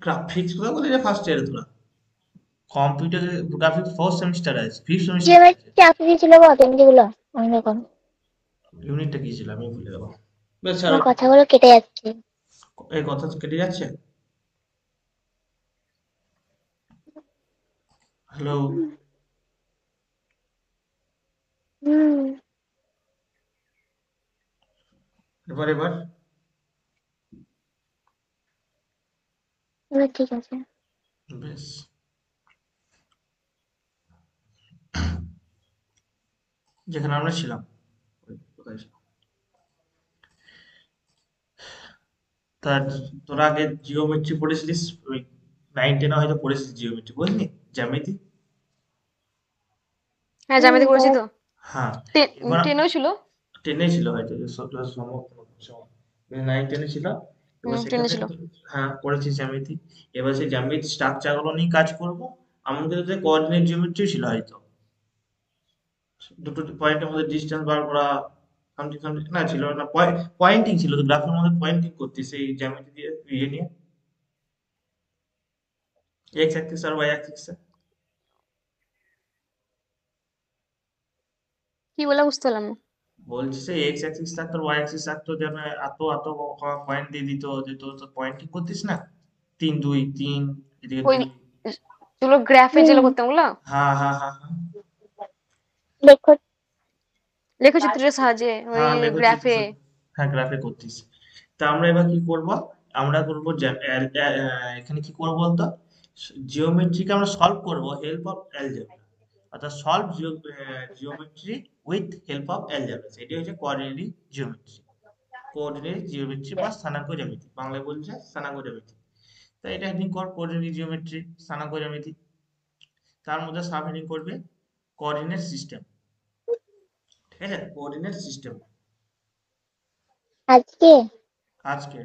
Graphics কথা বলে যে ফার্স্ট ইয়ারে তোরা কম্পিউটার গ্রাফিক্স ফোর্থ সেমিস্টারে আছে, ফিফথ যে সেমিস্টারে আছে। চাকরি ছিল বটেন যেগুলো মনে করো। ইউনিটটা কি ছিল আমি ভুলে গেলাম। বেশ ছাড়ো। তোমার কথাগুলো কেটে যাচ্ছে। এই কথা কেটে যাচ্ছে। হ্যালো। হুম। এবার এবার ঠিক আছে। বেশ। যেখানে আমরা ছিলাম কোথায় ছিলাম? তার তোরা আগে জিওমেট্রি পড়েছিলিস, ওই 9 10 হয়তো পড়েছিস জিওমেট্রি, বুঝলি? জ্যামিতি। হ্যাঁ, জ্যামিতি করেছি তো। হ্যাঁ। টে এবার 10 এও ছিল। 10 ছিল হয়তো, যে সব ক্লাস সম্ভবত 9 10 ছিল। এবার সেখান 10 এ ছিল। থেকে তো হ্যাঁ পড়েছি জ্যামিতি। এবার সেই জ্যামিতি স্ট্রাকচার গুলো নিয়ে কাজ করব। আমার কাছে কোঅর্ডিনেট জিওমেট্রি ছিল হয়তো, দুটো পয়েন্টের মধ্যে ডিস্টেন্স বার করা, সামথিং সামথিং না ছিল না, পয়েন্টিং ছিল তো, গ্রাফের মধ্যে পয়েন্টিং করতে সেই জ্যামিতি দিয়ে ইয়ে নিয়ে, এক্স অ্যাক্সিস আর ওয়াই অ্যাক্সিস। কি বললা বুঝতে পারলাম না। বলছি যে এক্স অ্যাক্সিস থাকতো ওয়াই অ্যাক্সিস থাকতো, যেন এত এত পয়েন্ট দিয়ে দিত যে তোর তো পয়েন্টিং করতিস না, 3 2 3, এদিকে ওই 2। যেগুলো গ্রাফে হুম। যেগুলো করতাম ওগুলা? হ্যাঁ। লেখো। লেখচিত্রের সাহায্যে ওই হ্যাঁ লেখচিত্র গ্রাফে। সব। হ্যাঁ গ্রাফে করতিস। তা আমরা এবার কি করব? আমরা করব এখানে কি করব বলতো, জিওমেট্রিকে আমরা সলভ করব হেল্প অফ অ্যালজেব্রা, অর্থাৎ solve geometry with help of algebra, এটি হচ্ছে কোঅর্ডিনেট জিওমেট্রি। কোঅর্ডিনেট জিওমেট্রি বা স্থানাঙ্ক জ্যামিতি, বাংলায় বলছে স্থানাঙ্ক জ্যামিতি। তাই এটা হেডিং কর কোঅর্ডিনেট জিওমেট্রি স্থানাঙ্ক জ্যামিতি। তার মধ্যে সাব হেডিং করবে কোঅর্ডিনেট সিস্টেম। ঠিক আছে, কোঅর্ডিনেট সিস্টেম আজকে আজকে।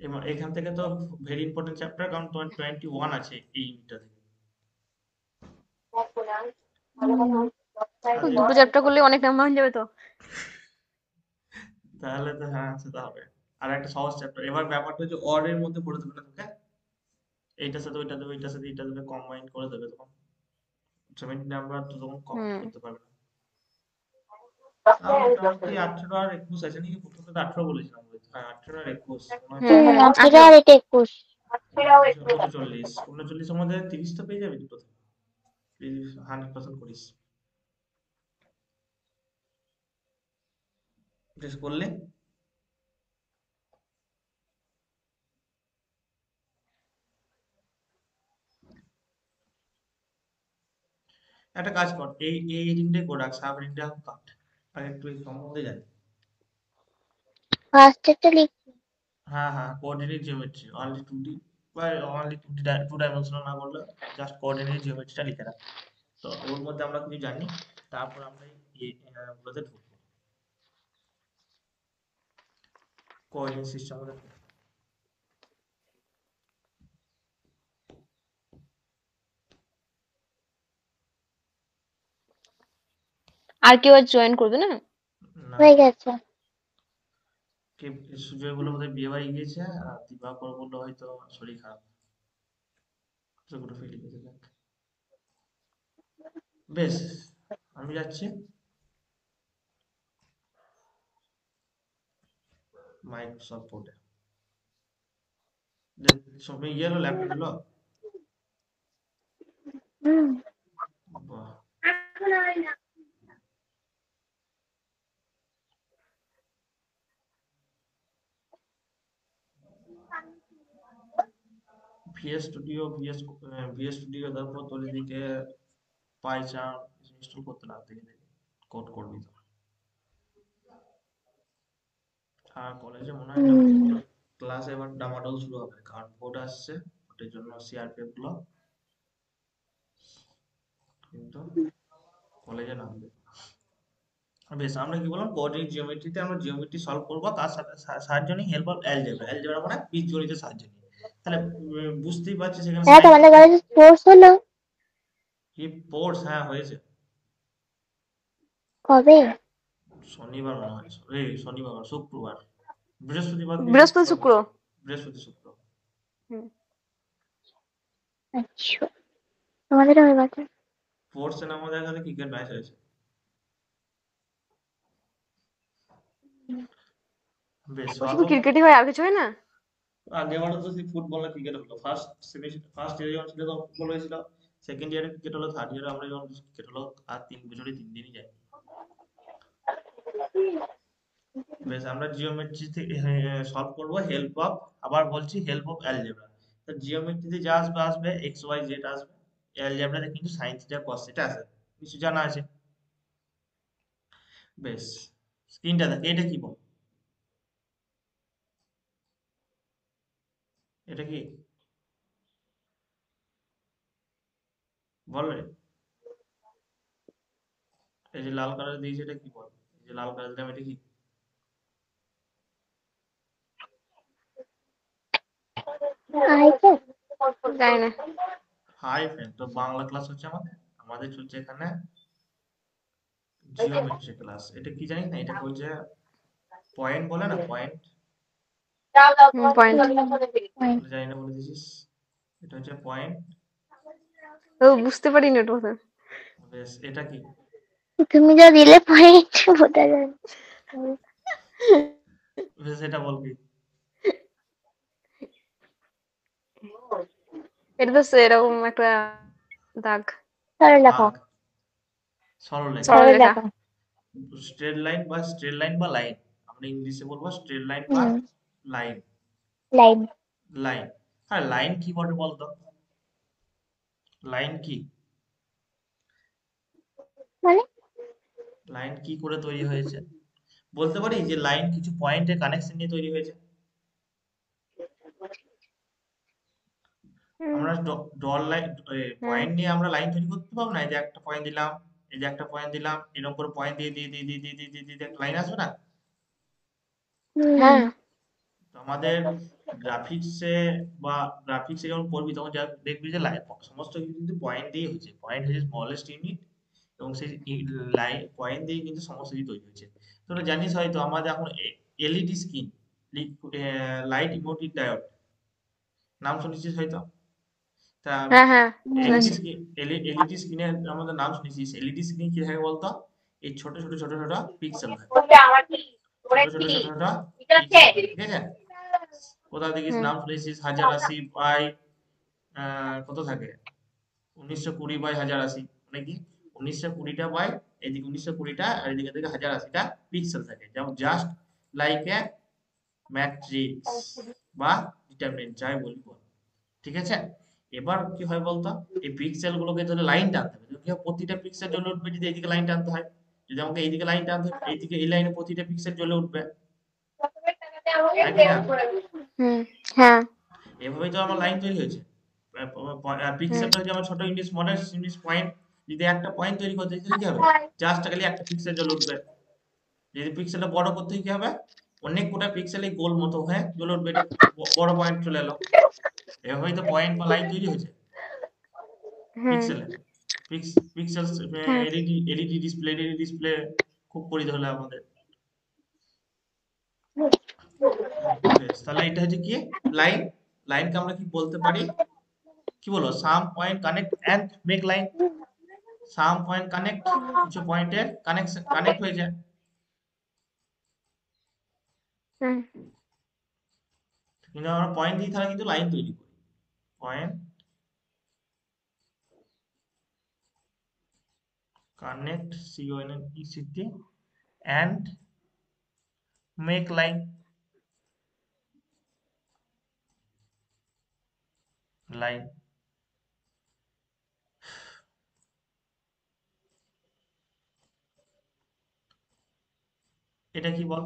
এবার এখান থেকে তো ভেরি ইম্পর্টেন্ট চ্যাপ্টার, কারণ তোমার 21 আছে এই ইউনিটটা থেকে। আর দুটো চ্যাপ্টার করলে অনেক নাম্বার হয়ে যাবে তো। তাহলে তো হ্যাঁ সেটা হবে। আর একটা সহজ চ্যাপ্টার, এবার ব্যাপারটা হচ্ছে অর এর মধ্যে পড়ে দেবে না তোকে, এইটার সাথে ওইটা দেবে, এইটার সাথে এইটা দেবে, কম্বাইন করে দেবে, তখন 70 নাম্বার তো তখন কমপ্লিট হুম। করতে পারবে না। তাও মোটামুটি 18 আর 21 আছে নাকি, প্রথমে তো 18 বলেছিলাম হ্যাঁ 18 আর 21 হুম, 18 39। 18। আর এটা 21। 39 39 মধ্যে 30 তো পেয়ে যাবে দুটো থেকে, 100% করিস। টেস্ট করলে একটা কাজ কর, এই রিংটাই করে রাখ, সাব রিংটা কাট। আর একটু এই সম্বন্ধে জানি। ফার্স্ট একটা লিখ। হ্যাঁ কোঅর্ডিনেট জিওমেট্রি অনলি 2D, বা অনলি 2 ডাইমেনশনাল না বললে জাস্ট কোঅর্ডিনেট জিওমেট্রিটা লিখে রাখ। তো ওর মধ্যে আমরা কিছু জানি, তারপর আমরা এই গুলোতে ঢুকবো, কোঅর্ডিনেট সিস্টেম মধ্যে ঢুকবো। আর কেউ আর জয়েন করবে না? না, হয়ে গেছে। কে সুজয় বলে বোধহয় বিয়ে বাড়ি গিয়েছে, আর দিবাকর বললো হয়তো শরীর খারাপ, সেগুলো ফেলে গেছে দেখ। বেশ, আমি যাচ্ছি, মাইক্রোসফট বোর্ডে। সবাই ইয়ে এলো, ল্যাপটপ এলো। হুম। বাহ। ভিএস স্টুডিও, তারপর তোর এদিকে পাইচার ইনস্টল করতে লাগবে, কোড করবি তো। আর কলেজে মনে হয় হুম। ক্লাস এবার ডামাডোল শুরু হবে, কারণ ভোট আসছে, ভোটের জন্য সিআরপিএফ গুলো কিন্তু কলেজে নামবে। বেশ, আমরা কি বললাম, কোঅর্ডিনেট জিওমেট্রিতে আমরা জিওমেট্রি সলভ করবো, কার সাথে সাহায্য নিয়ে, হেল্প অফ অ্যালজেব্রা। অ্যালজেব্রা মানে বীজগণিতের সাহায্য নিয়ে। তাহলে বুঝতেই পারছিস এখানে হ্যাঁ, সাইন তোমাদের থিটা। কলেজে স্পোর্টস হলো? কি পোর্স, হ্যাঁ হয়েছে। কবে? শনিবার মনে হয়, এই শনিবার না, শুক্রবার, বৃহস্পতিবার কি বৃহস্পতি শুক্রবার শুক্র। বলছি, বৃহস্পতি শুক্র। হুম। আচ্ছা, তোমাদের হয়ে গেছে। স্পোর্টস এর আমাদের এখানে ক্রিকেট ম্যাচ হয়েছে। বেশ শুধু ভালো। ক্রিকেটই হয় আর কিছু হয় না? আগেবারও তো সেই ফুটবল আর ক্রিকেট হলো, ফার্স্ট ইয়ারে যখন ছিল তখন ফুটবল হয়েছিল, সেকেন্ড ইয়ারে ক্রিকেট হলো, থার্ড ইয়ারে আমরা যখন ক্রিকেট হলো, আর 3 বছরে 3 দিনই যায়। বেশ, আমরা জিওমেট্রি থেকে সলভ করব হেল্প অফ, আবার বলছি হেল্প অফ অ্যালজেব্রা। তো জিওমেট্রিতে যা আসবে আসবে, এক্স ওয়াই জেড আসবে, অ্যালজেব্রাতে কিন্তু সাইন থিটা কস থিটা আসে, কিছু জানা আছে? বেশ, স্ক্রিনটা দেখে এটা কি বল, এটা কি বল রে? এই যে লাল কালার দিয়েছে এটা কি বল, এই যে লাল কালার দিলাম এটা কি? আইছে। জানি না। হাই ফ্রেন্ড, তো বাংলা ক্লাস হচ্ছে আমাদের, আমাদের চলছে এখানে জিওমেট্রি ক্লাস। এটা কি জানিস না, এটা বলছে পয়েন্ট, বলে না পয়েন্ট, পয়েন্ট। বলে জানি না বলে দিছিস। এটা হচ্ছে পয়েন্ট। ও বুঝতে পারিনি ওটা কথা। বেশ, এটা কি? তুমি যা দিলে পয়েন্ট বোঝা যায়। বেশ, এটা বল কি? এটা তো এরকম একটা দাগ, সরলরেখা। দাগ, সরলরেখা, সরলরেখা। সরলরেখা। স্ট্রেট লাইন বা লাইন, আমরা ইংলিশে বলবো স্ট্রেট লাইন বা হুম। লাইন। লাইন। লাইন, হ্যাঁ লাইন কি বটে বলতো, লাইন কি? মানে লাইন কি করে তৈরি হয়েছে বলতে পারি? যে লাইন কিছু পয়েন্টের কানেকশন নিয়ে তৈরি হয়েছে। হুম। আমরা ডট লাইন হ্যাঁ। পয়েন্ট নিয়ে আমরা লাইন তৈরি করতে পারবো না? এই যে একটা পয়েন্ট দিলাম, এই যে একটা পয়েন্ট দিলাম, এরকম করে পয়েন্ট দিয়ে দিয়ে দিয়ে দিয়ে দিয়ে দিয়ে দিয়ে দিয়ে একটা লাইন আসবে না? হ্যাঁ। তো আমাদের গ্রাফিক্সে বা গ্রাফিক্সে যখন পড়বি তখন যা দেখবি যে সমস্ত কিছু কিন্তু পয়েন্ট দিয়ে হয়েছে, পয়েন্ট হচ্ছে স্মলেস্ট ইউনিট, এবং সেই লাইন পয়েন্ট দিয়ে কিন্তু সমস্ত কিছু তৈরি হয়েছে। তোরা জানিস হয়তো আমাদের এখন LED screen, light emotive diode, নাম শুনেছিস হয়তো। তা হ্যাঁ। হ্যাঁ এলইডি শুনেছি। স্ক্রিন, এলইডি স্ক্রিনের আমাদের নাম শুনেছিস? এলইডি স্ক্রিন কি থাকে বলতো? এই ছোট ছোট ছোট ছোট পিক্সেল থাকে, ছোট ছোট ছোট ছোট পিক্সেল থাকে, ঠিক আছে? কোথা দেখিস হুম। নাম শুনেছিস 1080 বাই কত থাকে, 1920 বাই 1080, মানে কি 1920টা বাই, এদিকে 1920টা আর এদিকে থেকে 1080টা পিক্সেল থাকে, যেমন জাস্ট লাইক এ ম্যাট্রিক্স বা ডিটারমিনেন্ট, যাই বলি বল, ঠিক আছে? এবার কি হয় বলতো, এই পিক্সেল গুলোকে ধরে লাইন টানতে হবে, কি হয়, প্রতিটা পিক্সেল জ্বলে উঠবে যদি এইদিকে লাইন টানতে হয়, যদি আমাকে এইদিকে লাইন টানতে হয় এইদিকে এই লাইনে প্রতিটা পিক্সেল জ্বলে উঠবে, হ্যাঁ কি না? হুম। হ্যাঁ। এভাবেই তো আমার লাইন তৈরি হয়েছে। হুম। পিক্সেলটা হচ্ছে আমার ছোট ইউনিট, স্মল ইউনিট পয়েন্ট, যদি একটা পয়েন্ট তৈরি করতে হয় তাহলে কি হবে, জাস্ট খালি একটা পিক্সেল জ্বলে উঠবে। যদি পিক্সেলটা বড় করতে হয় কি হবে, অনেক কোটা পিক্সেলে গোল মতো হয়ে জ্বলে উঠবে, এটা বড় পয়েন্ট চলে এলো। এভাবেই তো পয়েন্ট বা লাইন তৈরি হয়েছে হুম। পিক্সেলে। পিক্সেল, হ্যাঁ। এলইডি ডিসপ্লে খুব পরিধি হলো আমাদের। বেশ, তাহলে এটা হচ্ছে কি লাইন। লাইনকে আমরা কি বলতে পারি, কি বলবো, some point connect and make line. Some point connect, কিছু পয়েন্টের কানেকশন কানেক্ট হয়ে যায়, হুম। কিন্তু আমরা পয়েন্ট দিয়ে তাহলে কিন্তু লাইন তৈরি করি। Point connect, CONNECT and make line, line. এটা কি বল?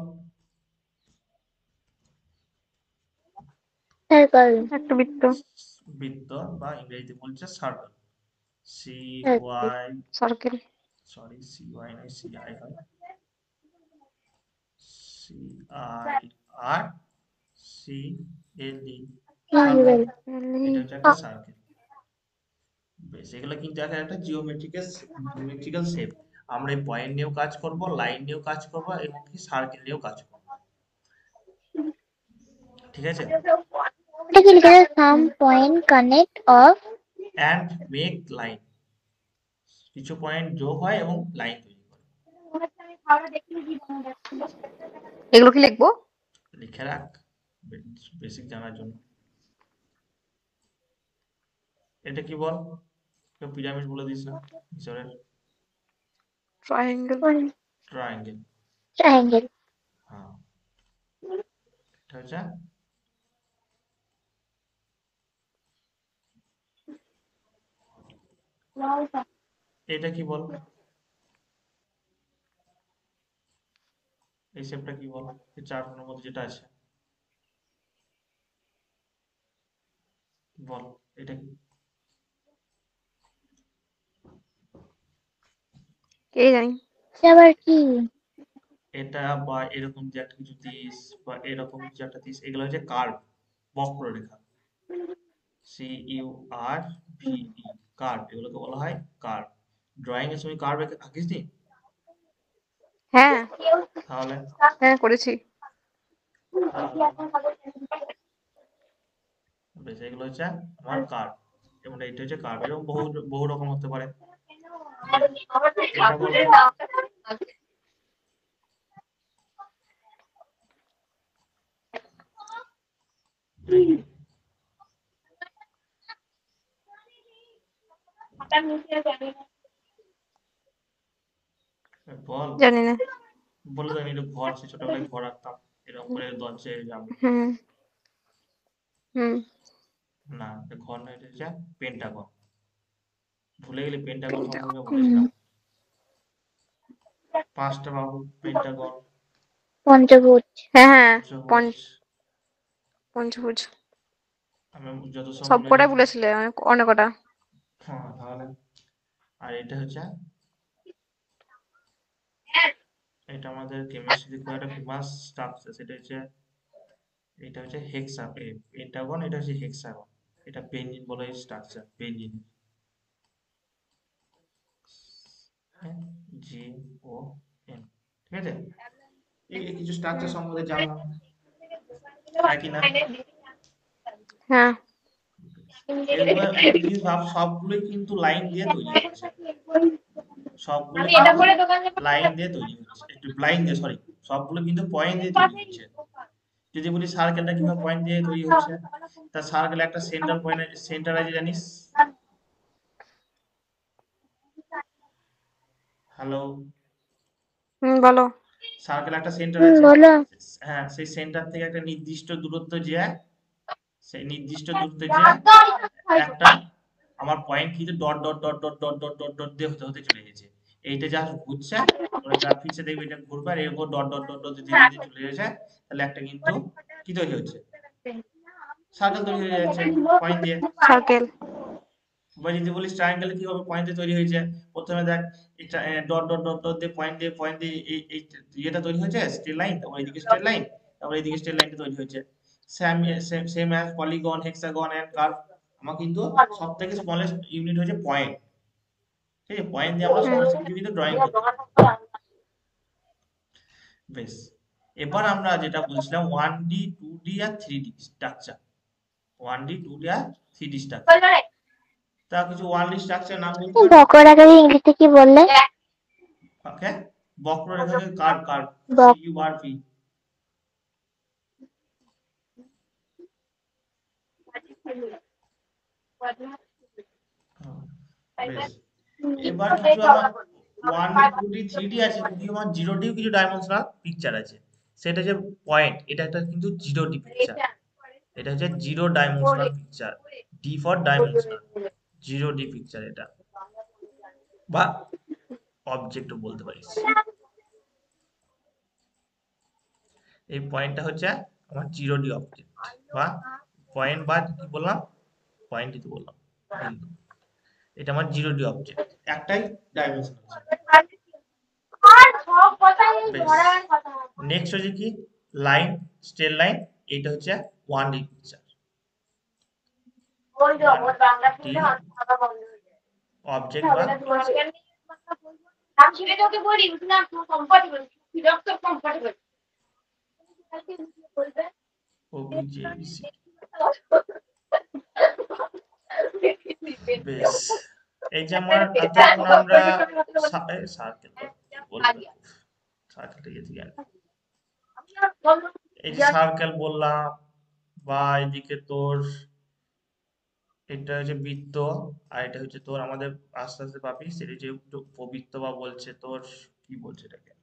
সার্কেল। একটা বৃত্ত। বৃত্ত, বা ইংরেজিতে বলছে circle, C circle. Y, circle. Sorry C Y নয়, সি আই হয়, CIRCLE, সার্কেল। এটা হচ্ছে একটা সার্কেল। বেশ, এগুলো কিন্তু একটা জিওমেট্রিক্যাল শেপ। আমরা এই পয়েন্ট নিয়েও কাজ করব, লাইন নিয়েও কাজ করব, এবং কি সার্কেল নিয়েও কাজ করব, ঠিক আছে? এটা কি লিখেছে? সাম point connect of and make line, কিছু পয়েন্ট যোগ হয় এবং লাইন তৈরি করে। এগুলো কি লিখবো? লিখে রাখ বেসিক জানার জন্য। এটা কি বল, পিরামিড বলে দিস না ঈশ্বরের। ট্রায়াঙ্গেল। ট্রায়াঙ্গেল। ট্রায়াঙ্গেল। হ্যাঁ, এটা হচ্ছে এটা কি বল, এই শেপটা কি বল, এই চারটার মধ্যে যেটা আছে বল, এটা কি? কে জানি। এটা আবার কি? এটা বা এরকম যে একটা কিছু দিস বা এরকম কিছু একটা দিস, এগুলো হচ্ছে কার্ভ, বক্ররেখা। CURVE, কার্ভ, এগুলোকে বলা হয় কার্ভ। ড্রয়িং এর সময় কার্ভ আঁকিস নি? হ্যাঁ তাহলে হ্যাঁ করেছি। তাহলে বেশ, এগুলো হচ্ছে আমার কার্ভ, এবং এটা হচ্ছে কার্ভ। এরকম বহু বহু রকম হতে পারে। বেশ, এটা বলতো এটা কি? বল, জানি না। বলে তো আমি একটু ঘর, সে ছোটবেলায় ঘর আঁকতাম এরকম করে দরজায় যাবো। হুম হুম। না, এটা ঘর নয়, এটা হচ্ছে পেন্টাগন। ভুলে গেলি পেন্টাগন তিনটা। সম্পর্কে বলেছিলাম, পাঁচটা বাহু পেন্টাগন, পঞ্চভুজ। হ্যাঁ হ্যাঁ পঞ্চভুজ। পঞ্চভুজ। আমি যত সব সব ভুলে কটাই গেছি। বলেছিলে, অনেক কটা। হ্যাঁ, তাহলে আর এটা হচ্ছে, এটা আমাদের কেমিস্ট্রি খুব একটা ফেমাস স্ট্রাকচার, সেটা হচ্ছে, এটা হচ্ছে পেন্টাগন, এটা হচ্ছে হেক্সাগন। এটা বেঞ্জিন বলে স্ট্রাকচার, বেঞ্জিন, GON। ঠিক আছে, এই কিছু স্ট্রাকচার সম্বন্ধে জানলাম, তাই কি না? হ্যাঁ এগুলো একটা জিনিস ভাব, সবগুলোই কিন্তু লাইন দিয়ে তৈরি হচ্ছে, সবগুলো কিন্তু লাইন দিয়ে তৈরি হচ্ছে, একটু লাইন দিয়ে, সরি, সবগুলো কিন্তু পয়েন্ট দিয়ে তৈরি হচ্ছে। যদি বলি সার্কেলটা কিভাবে পয়েন্ট দিয়ে তৈরি হচ্ছে, তা সার্কেল একটা সেন্টার পয়েন্ট আছে, সেন্টার আছে জানিস? হ্যালো, বলো। সার্কেল একটা সেন্টার আছে। বলো। হ্যাঁ, সেই সেন্টার থেকে একটা নির্দিষ্ট দূরত্ব যায়, সেই নির্দিষ্ট দূরত্বে যে একটা আমার পয়েন্ট কিন্তু dot dot dot dot dot dot dot dot দিয়ে হতে হতে চলে গেছে। এইটা যা ঘুরছে, ওরা গ্রাফিক্সে দেখবে এটা ঘুরবে, আর এরকম ডট ডট ডট ডট ধীরে ধীরে চলে যাচ্ছে, তাহলে একটা কিন্তু কি তৈরি হচ্ছে, সার্কেল তৈরি হয়ে যাচ্ছে পয়েন্ট দিয়ে। সার্কেল। বা যদি বলিস ট্রায়াঙ্গেল কিভাবে পয়েন্ট দিয়ে তৈরি হয়েছে, প্রথমে দেখ, ডট ডট ডট ডট দিয়ে পয়েন্ট দিয়ে এই ইয়েটা তৈরি হয়েছে, স্ট্রেট লাইন, তারপর এইদিকে স্ট্রেট লাইন, তারপর এইদিকে স্ট্রেট লাইনটা তৈরি হয়েছে। Same same as polygon, hexagon and curve. আমার কিন্তু সব থেকে স্মলেস্ট ইউনিট হচ্ছে পয়েন্ট। ঠিক আছে, পয়েন্ট দিয়ে আমরা সমস্ত কিছু কিন্তু ড্রয়িং করতে পারি। বেশ, এবার আমরা যেটা বলছিলাম 1D 2D আর 3D স্ট্রাকচার, 1D 2D আর 3D স্ট্রাকচার। তা কিছু 1D স্ট্রাকচার নাম বলতে পারবি? বক্ররেখাকে ইংরেজিতে কি বললে? ওকে, বক্ররেখাকে কার্ভ, কার্ভ, বক CURV। বেশ, এবার কিছু আমার 1D 2D 3D আছে, কিন্তু আমার 0D কিছু ডাইমেনশনাল পিকচার আছে। সেটা যে পয়েন্ট, এটা একটা কিন্তু 0D পিকচার, এটা হচ্ছে 0 dimensional picture, D for dimensional, 0D picture এটা, বা অবজেক্টও বলতে পারিস। এই পয়েন্টটা হচ্ছে আমার 0D অবজেক্ট, বা পয়েন্ট, বা কি বললাম, পয়েন্টই তো বললাম, বিন্দু। এটা আমার 0D অবজেক্ট, একটাই ডাইমেনশন আছে। বেশ, নেক্সট হচ্ছে কি, লাইন, স্ট্রেট লাইন। এইটা হচ্ছে 1D পিকচার, 1D অবজেক্ট বা OBJEC। বেশ, এই যে আমার এতক্ষণ আমরা সার্কেল বলবো, সার্কেলটা গেছি কেন, এই যে সার্কেল বললাম, বা এদিকে তোর এটা হচ্ছে বৃত্ত, আর এটা হচ্ছে তোর আমাদের আস্তে আস্তে পাবি সেটা যে উপবৃত্ত, বা বলছে তোর কি বলছে এটাকে,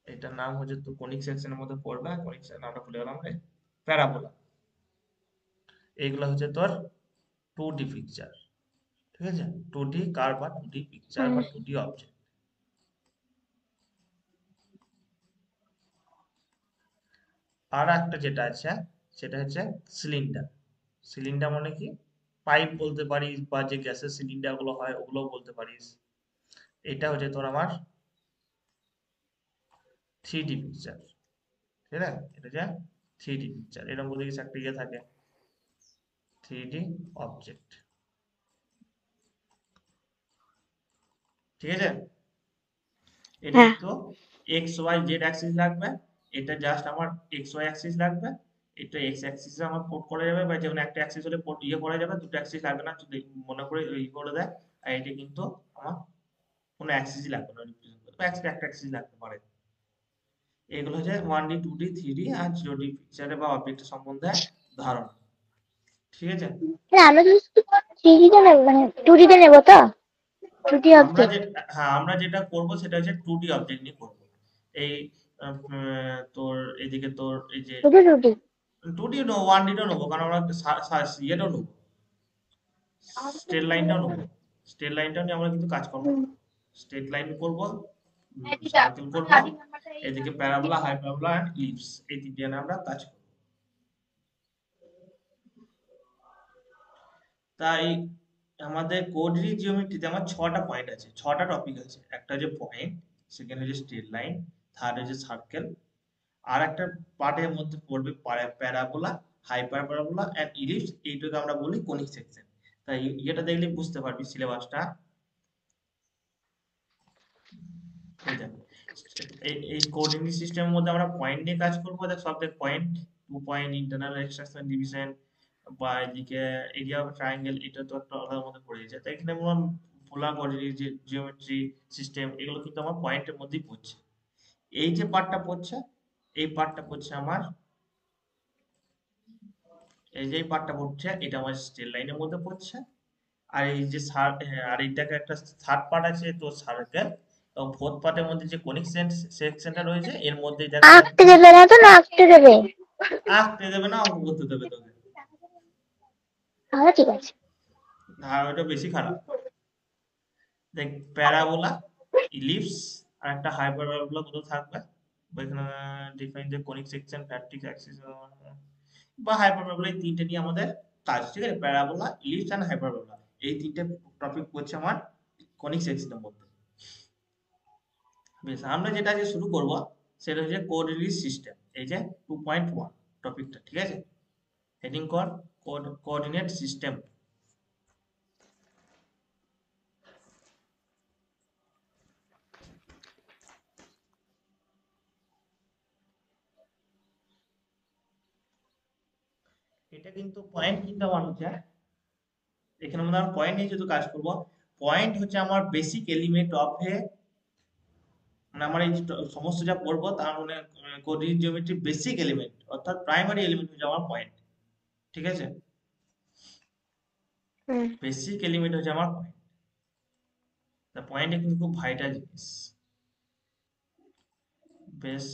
এটার নাম হচ্ছে তো কনিক সেকশনের মধ্যে পড়বে, কনিক সেকশন নামটা ভুলে গেলাম রে, প্যারাবোলা। এইগুলো হচ্ছে তোর 2D পিকচার, ঠিক আছে, 2D কার্ভ বা 2D পিকচার হুম বা 2D অবজেক্ট। আর একটা যেটা আছে সেটা হচ্ছে সিলিন্ডার। সিলিন্ডার মানে কি, পাইপ বলতে পারিস, বা যে গ্যাসের সিলিন্ডার গুলো হয় ওগুলো বলতে পারিস। এটা হচ্ছে তোর আমার 3D পিকচার, ঠিক আছে, এটা হচ্ছে 3D পিকচার। এরকম বলে কিছু একটা ইয়ে থাকে, 3D অবজেক্ট, ঠিক আছে। এটা হ্যাঁ কিন্তু এক্স ওয়াই জেড অ্যাক্সিস লাগবে, এটা জাস্ট আমার এক্স ওয়াই অ্যাক্সিস লাগবে, এটা এক্স অ্যাক্সিসে আমার পোর্ট করা যাবে, বা যেকোনো একটা অ্যাক্সিস হলে পোর্ট ইয়ে করা যাবে, দুটো অ্যাক্সিস লাগবে না যদি মনে করে ই করে দেয়। আর এটা কিন্তু আমার কোনো অ্যাক্সিসই লাগবে না রিপ্রেজেন্ট করতে, বা একটা অ্যাক্সিস লাগতে পারে। এগুলো হচ্ছে 1D 2D 3D আর 0D পিকচারে বা অবজেক্টের সম্বন্ধে ধারণা, ঠিক আছে। আমরা যদি থ্রি ডিতে নেবো মানে টু ডিতে নেবো তো, টু ডি আমরা অবজেক্ট। যে, হ্যাঁ আমরা যেটা করব সেটা হচ্ছে 2D অবজেক্ট নিয়ে করব। এই তোর এদিকে তোর এই যে শুধু two D. 2D no 1D টা নেবো, কারণ আমরা ইয়েটাও নেবো, স্ট্রেট লাইনটাও নেবো। স্ট্রেট লাইনটা নিয়ে আমরা কিন্তু কাজকর্ম করবো, স্ট্রেট লাইন করব, সার্কেল করব, এদিকে প্যারাবোলা, হাইপারবোলা এন্ড ইলিপস, এই তিনটে নিয়ে আমরা কাজ করব। তাই আমাদের কোঅর্ডিনেট জিওমেট্রিতে আমার 6টা পয়েন্ট আছে, 6টা টপিক আছে। একটা হচ্ছে পয়েন্ট, সেকেন্ড হচ্ছে স্ট্রেট লাইন, থার্ড হচ্ছে সার্কেল, আর একটা পার্টের মধ্যে পড়বে প্যারাবোলা, হাইপারবোলা এন্ড ইলিপস, এইটাকে আমরা বলি কনিক সেকশন। তাই এটা দেখলে বুঝতে পারবি সিলেবাসটা। এই দেখ, এই কোঅর্ডিনেট সিস্টেমের মধ্যে আমরা পয়েন্ট নিয়ে কাজ করবো। দেখ সব দেখ point, 2 point, internal extraction division, বা এদিকে এরিয়া অফ ট্রায়াঙ্গেল, এটা তো একটা আলাদার মধ্যে পড়ে যায়। তাই এখানে আমরা পোলার কোঅর্ডিনেট যে জিওমেট্রি সিস্টেম, এগুলো কিন্তু আমার পয়েন্টের মধ্যেই পড়ছে। এই যে পার্টটা পড়ছে, এই পার্টটা পড়ছে আমার, এই যে পার্টটা পড়ছে এটা আমার স্ট্রেট লাইনের মধ্যে পড়ছে। আর এই যে আর এইটাকে একটা থার্ড পার্ট আছে তো সার্কেল, এবং ফোর্থ পার্টের মধ্যে যে কনিক সেকশনটা রয়েছে এর মধ্যে দেখ আঁকতে দেবে না তো, না আঁকতে দেবে? আঁকতে দেবে না, অঙ্ক করতে দেবে তোকে। তাহলে ঠিক আছে। আর ওটা বেশি খারাপ। দেখ প্যারাবোলা, ইলিপস আর একটা হাইপারবোলা কোথাও থাকবে, বা এখানে define the conic section, vertex axis বা হাইপারবোলা, এই তিনটে নিয়ে আমাদের কাজ, ঠিক আছে। প্যারাবোলা, ইলিপস এন্ড হাইপারবোলা, এই তিনটে টপিক পড়ছে আমার কনিক সেকশনের মধ্যে। বেশ, আমরা যেটা আজকে শুরু করব সেটা হচ্ছে কোঅর্ডিনেট সিস্টেম, এই যে 2.1 টপিকটা, ঠিক আছে। হেডিং কর কোঅর্ডিনেট সিস্টেম। এটা কিন্তু পয়েন্ট কিন্তু আমার হচ্ছে, এখানে মধ্যে আমরা পয়েন্ট নিয়ে যেহেতু কাজ করব, পয়েন্ট হচ্ছে আমার বেসিক এলিমেন্ট অফ এ, মানে আমরা এই যে সমস্ত যা পড়বো তার মানে কোঅর্ডিনেট জিওমেট্রি বেসিক এলিমেন্ট, অর্থাৎ প্রাইমারি এলিমেন্ট হচ্ছে আমার পয়েন্ট, ঠিক আছে। হুম বেসিক এলিমেন্ট হচ্ছে আমার পয়েন্ট। তা পয়েন্ট কিন্তু খুব ভাইটাল জিনিস। বেশ,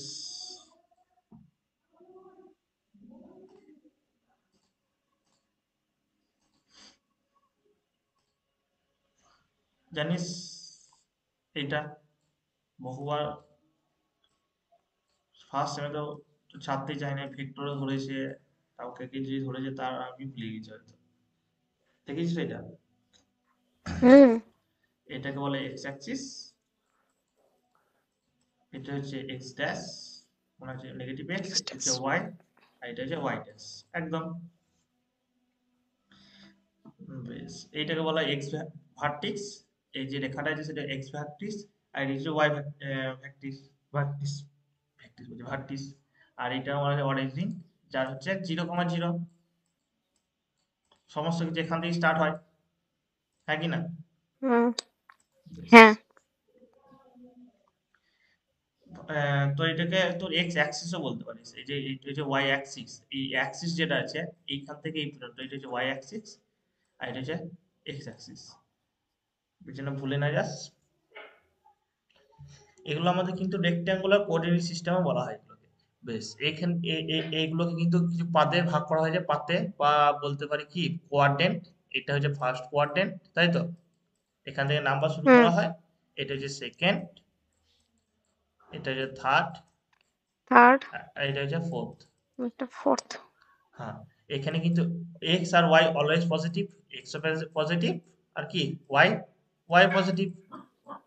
জানিস এটা বহুবার ফার্স্ট সেমে তো ছাড়তে চাই না, ভেক্টরে ধরেছে, কাউকে কে যদি ধরেছে তার আমি ভুলে গেছি হয়তো, দেখেছিস এটা? হুম এটাকে বলে এক্স অ্যাক্সিস, এটা হচ্ছে এক্স ড্যাশ, মানে হচ্ছে নেগেটিভ এক্স, এটা হচ্ছে ওয়াই, আর এটা হচ্ছে ওয়াই ড্যাশ, একদম। বেশ, এইটাকে বলা হয় এক্স ভার্টিক্স, এই যে রেখাটা আছে সেটা এক্স ভার্টিক্স, আর এটা হচ্ছে ওয়াই ভার্টিক্স, ভার্টিক্স, ভার্টিক্স বলছি ভার্টিক্স। আর এটা আমাদের অরিজিন, যার হচ্ছে 0,0, সমস্ত কিছু এখান থেকে স্টার্ট হয়, হ্যাঁ কি না? হুম বেশ। হ্যাঁ তো এটাকে তোর এক্স অ্যাক্সিসও বলতে পারিস। এই যে ওয়াই অ্যাক্সিস, এই অ্যাক্সিস যেটা আছে এইখান থেকে এই পর্যন্ত, এটা হচ্ছে ওয়াই অ্যাক্সিস আর এটা হচ্ছে এক্স অ্যাক্সিস, যেন ভুলে না যাস। এগুলো আমাদের কিন্তু রেক্ট্যাঙ্গুলার কোঅর্ডিনেট সিস্টেমে বলা হয় এগুলোকে। বেশ, এইখান এইগুলোকে কিন্তু কিছু পাতে ভাগ করা হয়েছে, পাতে বা বলতে পারি কি কোয়াড্রেন্ট। এটা হচ্ছে ফার্স্ট কোয়াড্রেন্ট, তাই তো? এখান থেকে নাম্বার শুরু হুম করা হয়। এটা হচ্ছে সেকেন্ড, এটা হচ্ছে থার্ড, থার্ড আর এটা হচ্ছে ফোর্থ। এটা ফোর্থ হ্যাঁ, এখানে কিন্তু এক্স আর Y always positive, X positive আর কি ওয়াই ওয়াই পজিটিভ,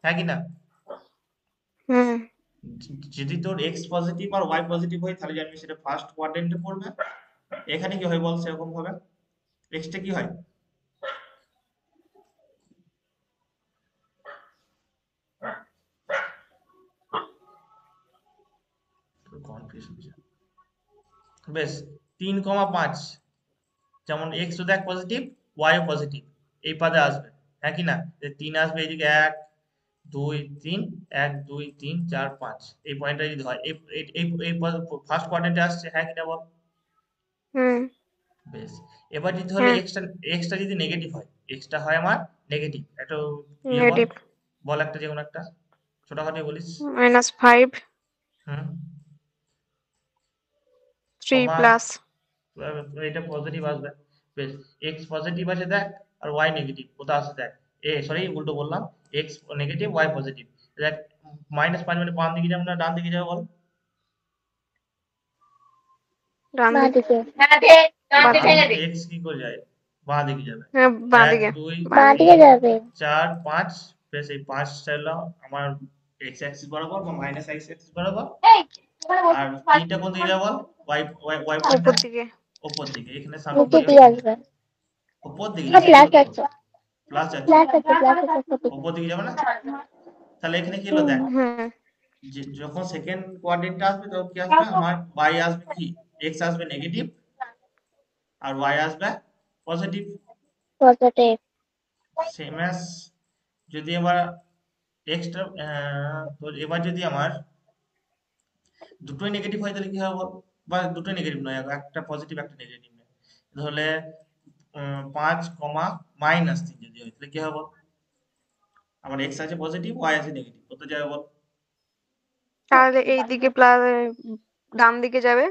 হ্যাঁ কি না? হুম যদি তোর এক্স পজিটিভ আর ওয়াই পজিটিভ হয় তাহলে জানবি সেটা ফার্স্ট কোয়াড্রেন্টে পড়বে। এখানে কি হয় বল সেরকম ভাবে? এক্সটা কি হয়? কনফিউশন। বেশ, 3,5, যেমন এক্স ও দেখ পজিটিভ, ওয়াই ও পজিটিভ, এই পাদে আসবে, হ্যাঁ কি না? যে 3 আসবে এইদিকে, 1 2 3, 1 2 3 4 5, এই পয়েন্টটা যদি হয় এই এই এই ফার্স্ট কোয়াড্রেন্টে আসছে, হ্যাঁ কি না বল? হুম বেশ, এবার যদি হলে হ্যাঁ এক্সটা যদি নেগেটিভ হয়, এক্সটা হয় আমার নেগেটিভ, একটা ইয়ে বল, নেগেটিভ বল একটা যে কোনো একটা ছোটখাটো বলিস। -5 হুম, 3 কমা, প্লাস এটা পজিটিভ আসবে। বেশ, এক্স পজিটিভ আছে দেখ, আর ওয়াই নেগেটিভ, কোথা আছে দেখ। সরি, উল্টো বললাম, এক্স নেগেটিভ ওয়াই পজিটিভ। দেখ, -5 মানে বাম দিকে যাবে না ডান দিকে যাবে বল? ডান বাঁ দিকে দিকে। ডান বাদিকে দিকে এক্স কি করে যায়? বাঁ দিকে যাবে। হ্যাঁ বাঁ এক দিকে দুই বাঁ বাদিকে দিকে তিন যাবে। চার পাঁচ। বেশ, এই পাঁচ হলো আমার এক্স অ্যাক্সিস বরাবর বা মাইনাস এক্স অ্যাক্সিস বরাবর। আর তিনটা কোন দিকে যাবে বল? ওয়াই ওয়াই ওয়াই পয়েন্টটা উপর দিকে উপর দিকে, এখানে সামনে নিচে উপর দিকে কি দিকে আসবে? উপর দিকে, না, নিচে দিকে প্লাস কোথায় আছে। হবে? প্লাস আছে, প্লাস আছে, প্লাস আছে উপর দিকে। উপর দিকে যাবে না? তাহলে এখানে কি হলো দেখ, হুম যে যখন সেকেন্ড কোয়াড্রেন্টটা আসবে তখন কি আসবে আমার? ওয়াই আসবে কি, এক্স আসবে নেগেটিভ আর ওয়াই আসবে পজিটিভ। পজিটিভ। সেম অ্যাজ, যদি এবার এক্সট্রা, তো এবার যদি আমার দুটোই নেগেটিভ হয় তাহলে কি হবে বল? বা দুটোই নেগেটিভ নয়, একটা পজিটিভ একটা নেগেটিভ নয়, তাহলে 5, -3 যদি হয় তাহলে কি হবে বল? আমার এক্স আছে পজিটিভ, ওয়াই আছে নেগেটিভ, কোথায় যাবে বল? তাহলে এই দিকে প্লাস ডান দিকে যাবে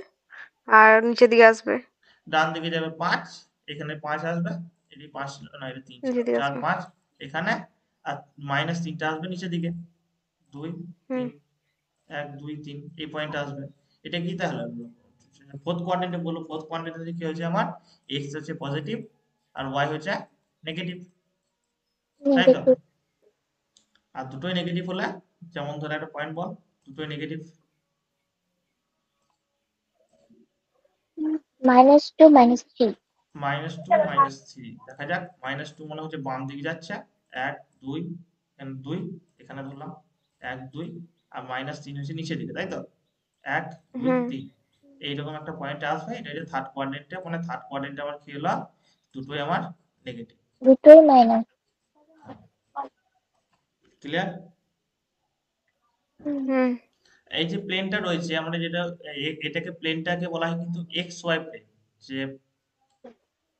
আর নিচের দিকে আসবে ডান দিকে যাবে 5, এখানে 5 আসবে, এটি 5 ছিল না, এটা 3 ছিল, নিচের দিকে 4 আসবে 5 এখানে, আর -3টা আসবে নিচের দিকে, 2 হুম 3, 1 2 3, এই পয়েন্ট আসবে। এটা কি তাহলে ফোর্থ কোয়াড্রেন্টে বলো, ফোর্থ কোয়াড্রেন্টে কি হয়েছে আমার? এক্স হচ্ছে পজিটিভ আর ওয়াই হচ্ছে নেগেটিভ, তাই তো? নেগেটিভ। আর দুটোই নেগেটিভ হলে, যেমন ধরে একটা পয়েন্ট বল, দুটোই নেগেটিভ। -2 -3। -2 -3, দেখা যাক। -2 মনে হচ্ছে বাম দিকে যাচ্ছে, 1 2, এখানে 2, এখানে ধরলাম 1 2, আর -3 হচ্ছে নিচের দিকে, তাই তো? 1 2 হুম 3, এইরকম একটা পয়েন্ট আসবে। এটা হচ্ছে থার্ড কোয়াড্রেন্টে, মানে থার্ড কোয়াড্রেন্টে আমার কি হলো, দুটোই আমার নেগেটিভ। দুটোই মাইনাস। ক্লিয়ার? হুম এই যে প্লেনটা রয়েছে, আমরা যেটা এটাকে প্লেনটাকে বলা হয় কিন্তু এক্স ওয়াই প্লেন। যে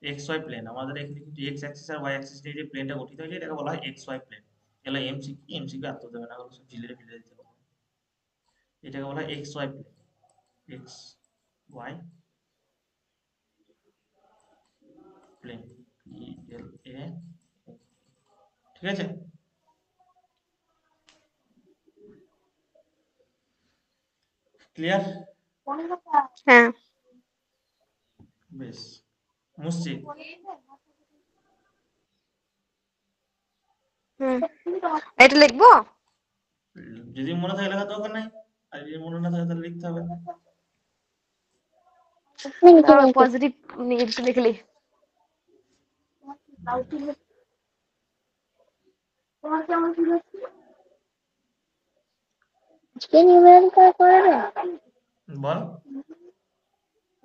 এক্স ওয়াই প্লেন, আমাদের এখানে কিন্তু এক্স অ্যাক্সিস আর ওয়াই অ্যাক্সিস নিয়ে যে প্লেনটা গঠিত হয়েছে এটাকে বলা হয় এক্স ওয়াই প্লেন। এগুলো এমসিকিউ এত দেবে না, ওগুলো সব ঝিলিয়ে ফিলে দিতে হবে। এটাকে বলা হয় X Y plane, X Y plane, PLA, ঠিক আছে? ক্লিয়ার? হ্যাঁ বেশ, মুছছি। হুম এটা লিখবো যদি মনে থাকে লেখার দরকার নাই, আর যদি মনে না থাকে তাহলে লিখতে হবে। নিচে তাহলে নিচে। পজিটিভ নেগেটিভ লিখলি আজকে নিউমেরিক্যাল করাবে? বল।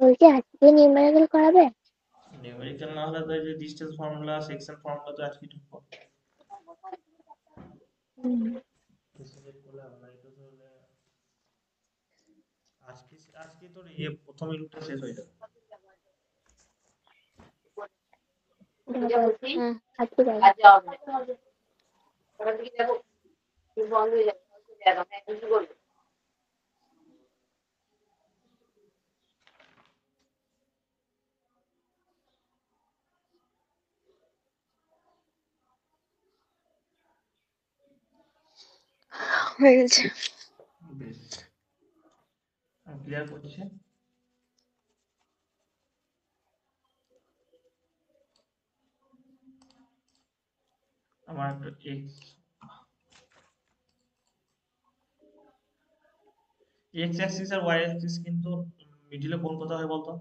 বলছি আজকে নিউমেরিক্যাল করাবে? নিউমেরিক্যাল না হলে তো এই যে ডিস্টেন্স ফর্মুলা সেকশন ফর্মুলা তো আজকে ঢুকবো আজকে আজকে তোর প্রথম ইউনিটটা শেষ হয়ে যাবে হুম আজকে যাবো। হয়ে গেছে। বেশ আমি ক্লিয়ার করছি আমার এক্স এক্স অ্যাক্সিস আর ওয়াই অ্যাক্সিস কিন্তু মিডিলে কোন কথা হয় বলতো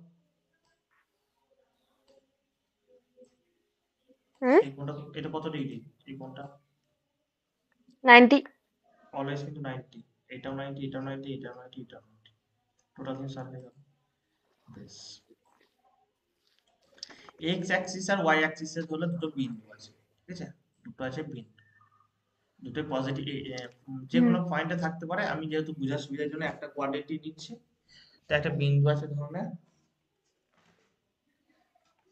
হুম এই কোনটা এটা কত ডিগ্রি এই কোনটা 90। অলওয়েজ কিন্তু 90 এটাও 90 এটাও 90 এটাও 90 এটাও 90 টোটাল কিন্তু 60 হয়ে গেল বেশ এক্স অ্যাক্সিস আর ওয়াই অ্যাক্সিসের হলো দুটো বিন্দু আছে ঠিক আছে দুটো আছে বিন্দু দুটো পজিটিভ যে হুম কোনো পয়েন্টে থাকতে পারে আমি যেহেতু বোঝার সুবিধার জন্য একটা কোয়াড্রেটিক নিচ্ছি তো একটা বিন্দু আছে ধরনের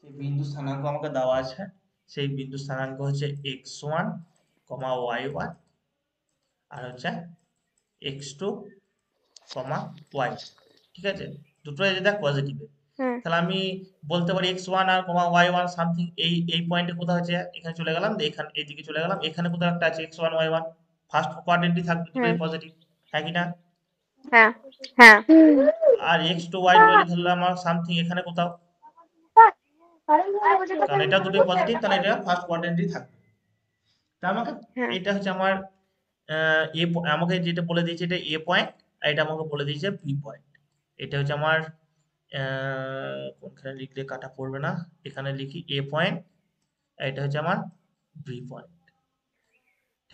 সেই বিন্দু স্থানাঙ্ক আমাকে দেওয়া আছে সেই বিন্দু স্থানাঙ্ক হচ্ছে x1 y1 আর হচ্ছে x2 y ঠিক আছে দুটোই যদি দেখ পজিটিভ হুম তাহলে আমি বলতে পারি x1 আর y1 সামথিং এই পয়েন্টে কোথাও আছে এখানে চলে গেলাম এখানে এইদিকে চলে গেলাম এখানে কোথাও একটা আছে x1 y1 ফার্স্ট কোয়াড্রেন্টই থাকবে হুম দুটোই পজিটিভ হ্যাঁ কি না হ্যাঁ হ্যাঁ আর x2 y2 যদি ধরলাম আমার সামথিং এখানে কোথাও কারণ এটা দুটোই পজিটিভ তাহলে এটা ফার্স্ট কোয়াড্রেন্টই থাকবে তা আমাকে হ্যাঁ এটা হচ্ছে আমার আমাকে যেটা বলে দিয়েছে এটা এ পয়েন্ট আর এটা আমাকে বলে দিয়েছে বি পয়েন্ট এটা হচ্ছে আমার কোনখানে লিখলে কাটা পড়বে না এখানে লিখি এ পয়েন্ট আর এটা হচ্ছে আমার বি পয়েন্ট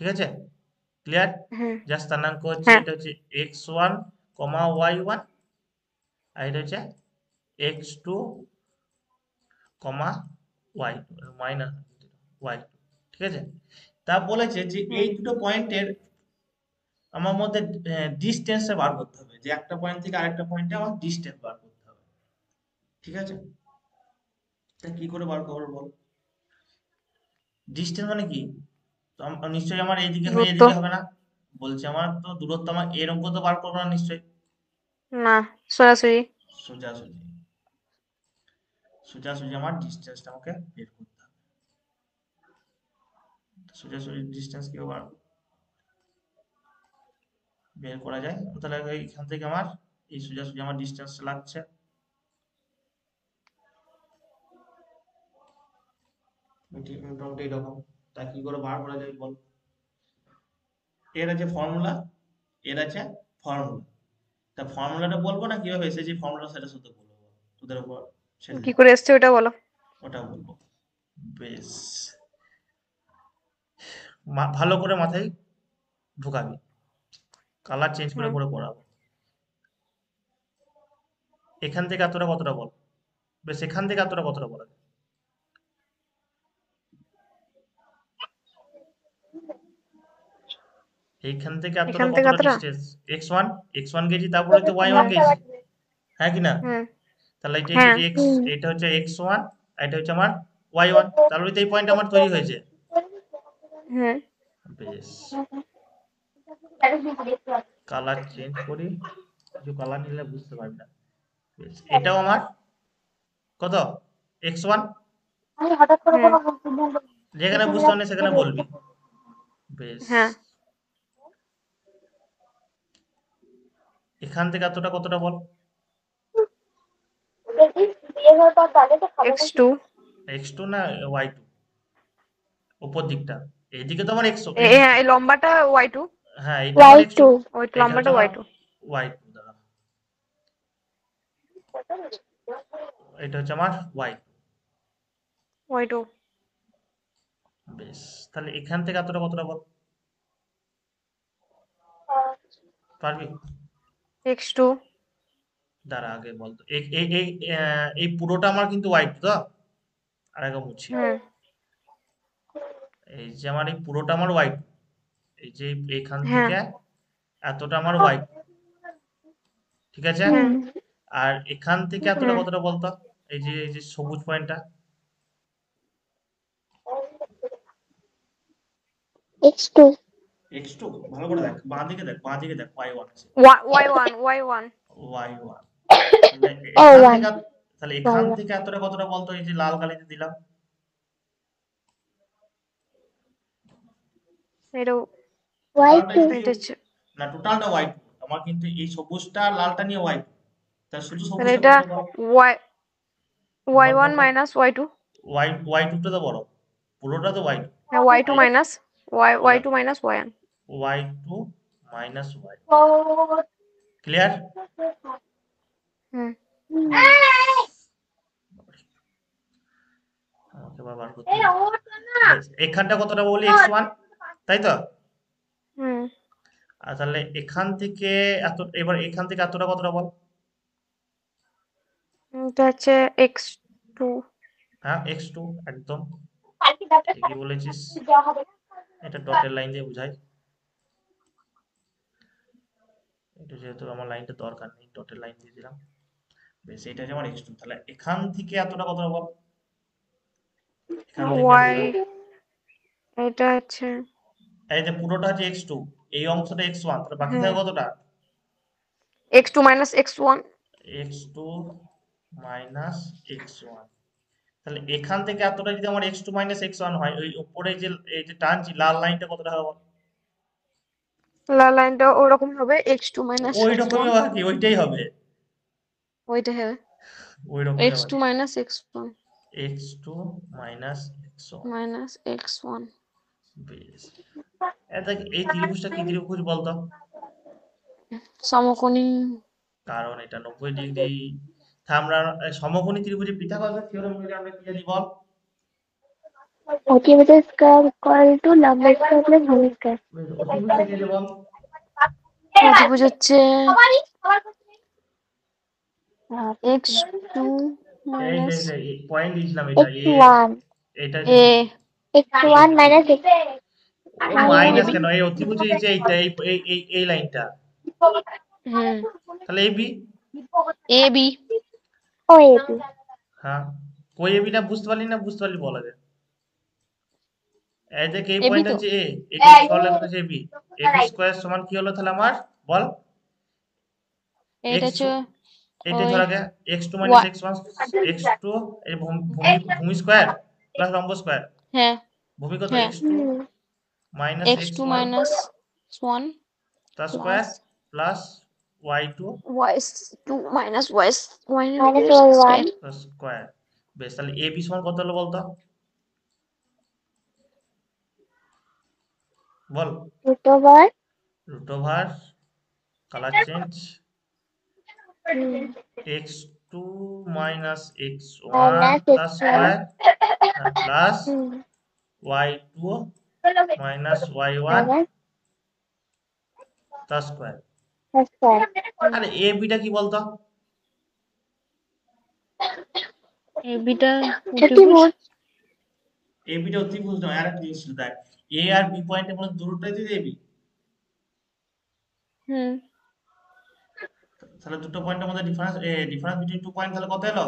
ঠিক আছে ক্লিয়ার হুম যার স্থানাঙ্ক হচ্ছে হ্যাঁ এটা হচ্ছে x1 y1 আর এটা হচ্ছে x2 y মাইনাস y ঠিক আছে তা বলেছে যে হুম এই দুটো পয়েন্টের আমার মধ্যে ডিস্টেন্সটা বার করতে হবে যে একটা পয়েন্ট থেকে আরেকটা পয়েন্টে আমার ডিস্টেন্স বার করতে হবে ঠিক আছে তা কি করে বার করবো বল ডিস্টেন্স মানে কি তো নিশ্চয়ই আমার এইদিকে হয়ে দূরত্ব। এদিকে হবে না বলছে আমার তো দূরত্ব আমার এর অঙ্ক তো বার করবো না নিশ্চয়ই না সরাসরি। সোজাসুজি সোজাসুজি আমার ডিস্টেন্সটা আমাকে বের করতে হবে সোজাসুজি ডিস্টেন্স কি বের করা যায় তাহলে এইখান থেকে আমার এই সোজাসুজি আমার ডিস্টেন্স লাগছে মোটামুটি এরকম তা কি করে বার করা যায় বল এর আছে ফর্মুলা এর আছে ফর্মুলা তা ফর্মুলাটা বলবো না কিভাবে এসেছে ফর্মুলা সেটা শুধু বলবো তোদের উপর ছেড়ে কি দিই করে এসছে ওটা বলো। ওটা বলবো বেশ ভালো করে মাথায় ঢুকাবি কালার চেঞ্জ করে হুম করে পড়াবো এখান থেকে এতটা কতটা বল বেশ এখান থেকে এতটা কতটা বলা যায় এইখান থেকে এতটা এখান থেকে কতটা কতটা। ডিস্টেন্স x1 গেছি তারপরে তো y1 হুম গেছি হ্যাঁ কি না হুম তাহলে এটা হ্যাঁ যে x এটা হচ্ছে x1 আর এটা হচ্ছে আমার y1 তাহলে তো এই পয়েন্ট আমার তৈরি হয়েছে হুম বেশ কালার চেঞ্জ করি কিছু কালার নিলে বুঝতে পারবি না বেশ এটাও আমার কত x1 হুম যেখানে বুঝতে পারলি সেখানে বলবি বেশ হ্যাঁ এখান থেকে এতটা কতটা বল x2 x2 না y2 উপর দিকটা এইদিকে তো আমার হ্যাঁ এই লম্বাটা y2। হ্যাঁ এটা আমার x2 ওই এটা হচ্ছে লম্বাটা আমার y2। y2 দাঁড়া এটা হচ্ছে আমার y2 বেশ তাহলে এখান থেকে এতটা কতটা বল পারবি x2 দাঁড়া আগে বলতো এই এই এই পুরোটা আমার কিন্তু y2 তো আর আগে মুছি। হুম এই যে আমার এই পুরোটা আমার y2, এই যে এখান হ্যাঁ থেকে এতটা আমার y2, ঠিক আছে? হুম হুম আর এখান থেকে এতটা হুম কতটা বলতো? এই যে সবুজ পয়েন্টটা, x2 x2। ভালো করে দেখ, বাঁ দিকে দেখ, বাঁ দিকে দেখ, y1 আছে, y1 y1। তাহলে ও এখান 1 থেকে তাহলে এখান y1 থেকে এতটা কতটা বলতো? এই যে লাল কালিতে দিলাম, এটা টোটালটা y2 কি? এটা হচ্ছে না, টোটালটা y2। আমার কিন্তু এই সবুজটা আর লালটা নিয়ে y2, তাহলে শুধু তাহলে সবুজটা এটা কতটা বল? y বল y1 বল বল। মাইনাস y2 y2 টা তো বড়, পুরোটা তো y2। হ্যাঁ y2 তাহলে মাইনাস তাহলে y2 minus y1 y2 minus y, clear? হুম আমাকে আবার বার করতে হবে। বেশ, এখানটা কতটা বলি? x1, তাই তো? হুম আর তাহলে এখান থেকে এবার এখান থেকে এতটা কতটা বল? এটা হচ্ছে x2 হ্যাঁ, x2, একদম ঠিকই বলেছিস। এটা ডটের লাইন দিয়ে বুঝাই, এটা যেহেতু আমার লাইনটা দরকার নেই, ডটের লাইন দিয়ে দিলাম। বেশ, এটা হচ্ছে আমার x2। তাহলে এখান থেকে এতটা কতটা বল? এখান থেকে এতটা, y এটা হচ্ছে এই যে পুরোটা হচ্ছে x2, এই অংশটা x1, তাহলে বাকি হুম থাকে কতটা? x2 minus x1 x2 minus x1। তাহলে এখান থেকে এতটা যদি আমার x2 মাইনাস x1 হয়, ওই উপরে যে এই যে টানছি লাল লাইনটা কতটা হবে বল? লাল লাইনটা ওরকম হবে x2 মাইনাস ওই x1 রকমই আর কি, ওইটাই হবে, ওইটা হবে ওই রকমই হবে। x2 minus x1 x2 minus x1। Minus x1 বেশ, দেখ এই ত্রিভুজটা কি ত্রিভুজ বলতো? সমকোণী কারণ এটা 90 ডিগ্রি। তা আমরা সমকোণী ত্রিভুজে পিথাগোরাসের থিওরেম অনুযায়ী আমরা কি জানি বল? অতিভুজের স্কয়ার ইকুয়াল টু লম্ব স্কয়ার প্লাস ভূমি স্কয়ার। বেশ, অতিভুজটা কি আছে বল? অতিভুজ হচ্ছে x2 মাইনাস এই পয়েন্ট দিয়েছিলাম, এটা এ, x1 এটা a x1 মাইনাস x ও y1 মাইনাস কেন? এই অতিভুজে এই যে এইটা এই লাইনটা, হুম তাহলে এবি। a b ও ab হ্যাঁ, কই এবি না বুঝতে পারলি? না বুঝতে পারলি বলা যায়। এই যে এই a b পয়েন্ট তো হচ্ছে এ, এটাই সরলরেখা হচ্ছে এবি। এবি স্কয়ার সমান কি হলো তাহলে আমার? বল। এটা এক্স, হচ্ছে এটাই ওই ধর আগে, x2 minus y x1, x2 এই ভূমি ভূমি স্কয়ার প্লাস লম্ব স্কয়ার, হ্যাঁ ভূমি কত? হ্যাঁ x2 minus x2 x1 minus 1 তার square plus plus y2 y2 minus y minus square y1 তার স্কয়ার। বেশ, তাহলে a b সমান কত হলো বলতো? বল। Root over root over, colour change, x2 minus x1 minus তার x1 square plus hmm y2 minus y1 minus তার স্কয়ার। স্কয়ার। আরে এ বিটা কি বলতো? a b টা অতিভুজ চতুর্ভুজ এ বিটা অতিভুজ নয়, আরেকটা জিনিস ছিল, দেখ এ আর বি পয়েন্টের মধ্যে দূরত্বটাই যদি এবি, হুম তাহলে দুটো পয়েন্টের মধ্যে ডিফারেন্স বিটুইন টু পয়েন্ট তাহলে কত এলো?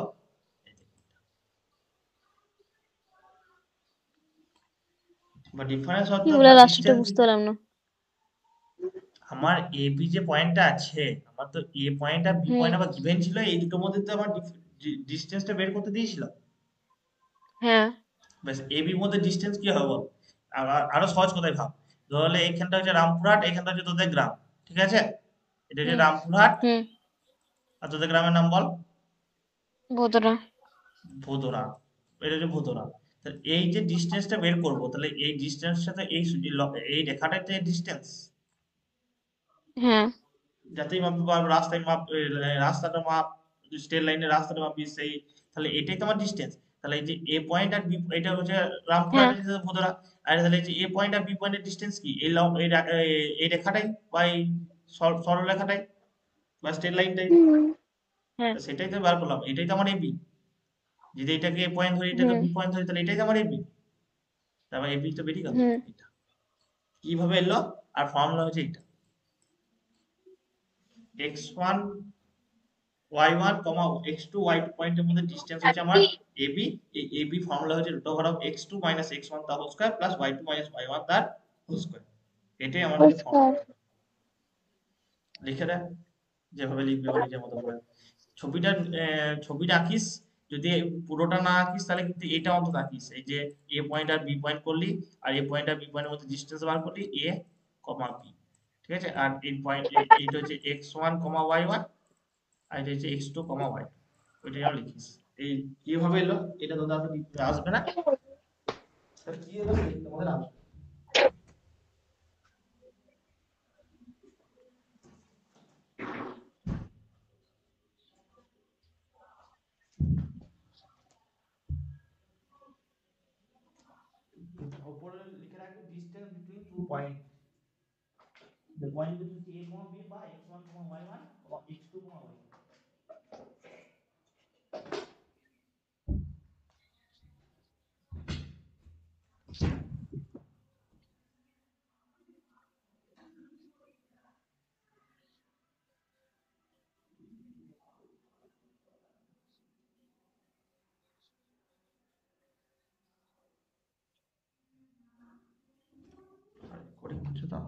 বা ডিফারেন্স কি অর্থাৎ বলে বা লাস্টটা ডিসটেন্স। বুঝতে পারলাম না আমার এ বি যে পয়েন্টটা আছে, আমার তো এ পয়েন্ট আর বি হুম পয়েন্ট আমার গিভেন ছিল, এই দুটোর মধ্যে তো আমার ডিসটেন্সটা বের করতে দিয়েছিল। হ্যাঁ ব্যাস, এ বির মধ্যে ডিসটেন্স কি হবে বল? আরো সহজ কথায় ভাব, ধরলে এইখানটা হচ্ছে রামপুরহাট, এইখানটা হচ্ছে তোদের গ্রাম, ঠিক আছে? এটা হচ্ছে হুম রামপুরহাট, হুম আর তোদের গ্রামের নাম বল। ভোদরা ভোদরা, এটা হচ্ছে ভোদরা। তাহলে এই যে ডিসটেন্সটা বের করবো, তাহলে এই ডিসটেন্সটা তো এই রেখাটাই তো ডিসটেন্স। হ্যাঁ যাতেই মাপবি বা রাস্তায় মাপ, রাস্তাটা মাপ, স্ট্রেট লাইনের রাস্তাটা মাপবি সেই, তাহলে এটাই তোমার ডিসটেন্স। তাহলে এই যে এ পয়েন্ট আর বি, এটা হচ্ছে রামপুরহাট, হ্যাঁ এটা হচ্ছে ভোদরা। আর তাহলে এই যে এ পয়েন্ট আর বি পয়েন্টের ডিসটেন্স কি? এই রেখাটাই বা এই সরলরেখাটাই বা স্ট্রেট লাইনটাই। হুম হ্যাঁ সেটাই তো বার করলাম, এটাই তো আমার এবি। যদি এটাকে এ পয়েন্ট ধরি এটাকে হুম বি পয়েন্ট ধরি তাহলে এটাই তো আমার এবি, তারপর এবি তো বেরিয়ে গেল হুম এটা। কিভাবে এলো? আর ফর্মুলা হচ্ছে এটা, x1 y1 x2 y2 পয়েন্টের মধ্যে ডিসটেন্স হচ্ছে আমার এবি। এই এবি ফর্মুলা হচ্ছে root over of x2 minus x1 তার whole square plus y2 minus y1 তার হোল স্কয়ার। এটাই আমাদেরকে নমস্কার। ফর্মুলা লিখে দেয়, যেভাবে লিখবে ও নিজের মতো করে। ছবিটা ছবিটা আঁকিস, যদি পুরোটা না আঁকিস তাহলে কিন্তু এটা অন্তত আঁকিস, এই যে এ পয়েন্ট আর বি পয়েন্ট করলি, আর এ পয়েন্ট আর বি পয়েন্টের মধ্যে ডিসটেন্স বার করলি এ কমা বি, ঠিক আছে? আর এই পয়েন্ট এইটা হচ্ছে x1 y1, আর এটা হচ্ছে x2 y2, ওইটাও লিখিস। এই কিভাবে এলো এটা তো তাহলে আসবে না, তাহলে কি এলো তোমাদের আসবে। উপরে লিখে রাখবে distance between two point, the point between a comma b বা x1 y1 or x2 y2। Recording হচ্ছে তো?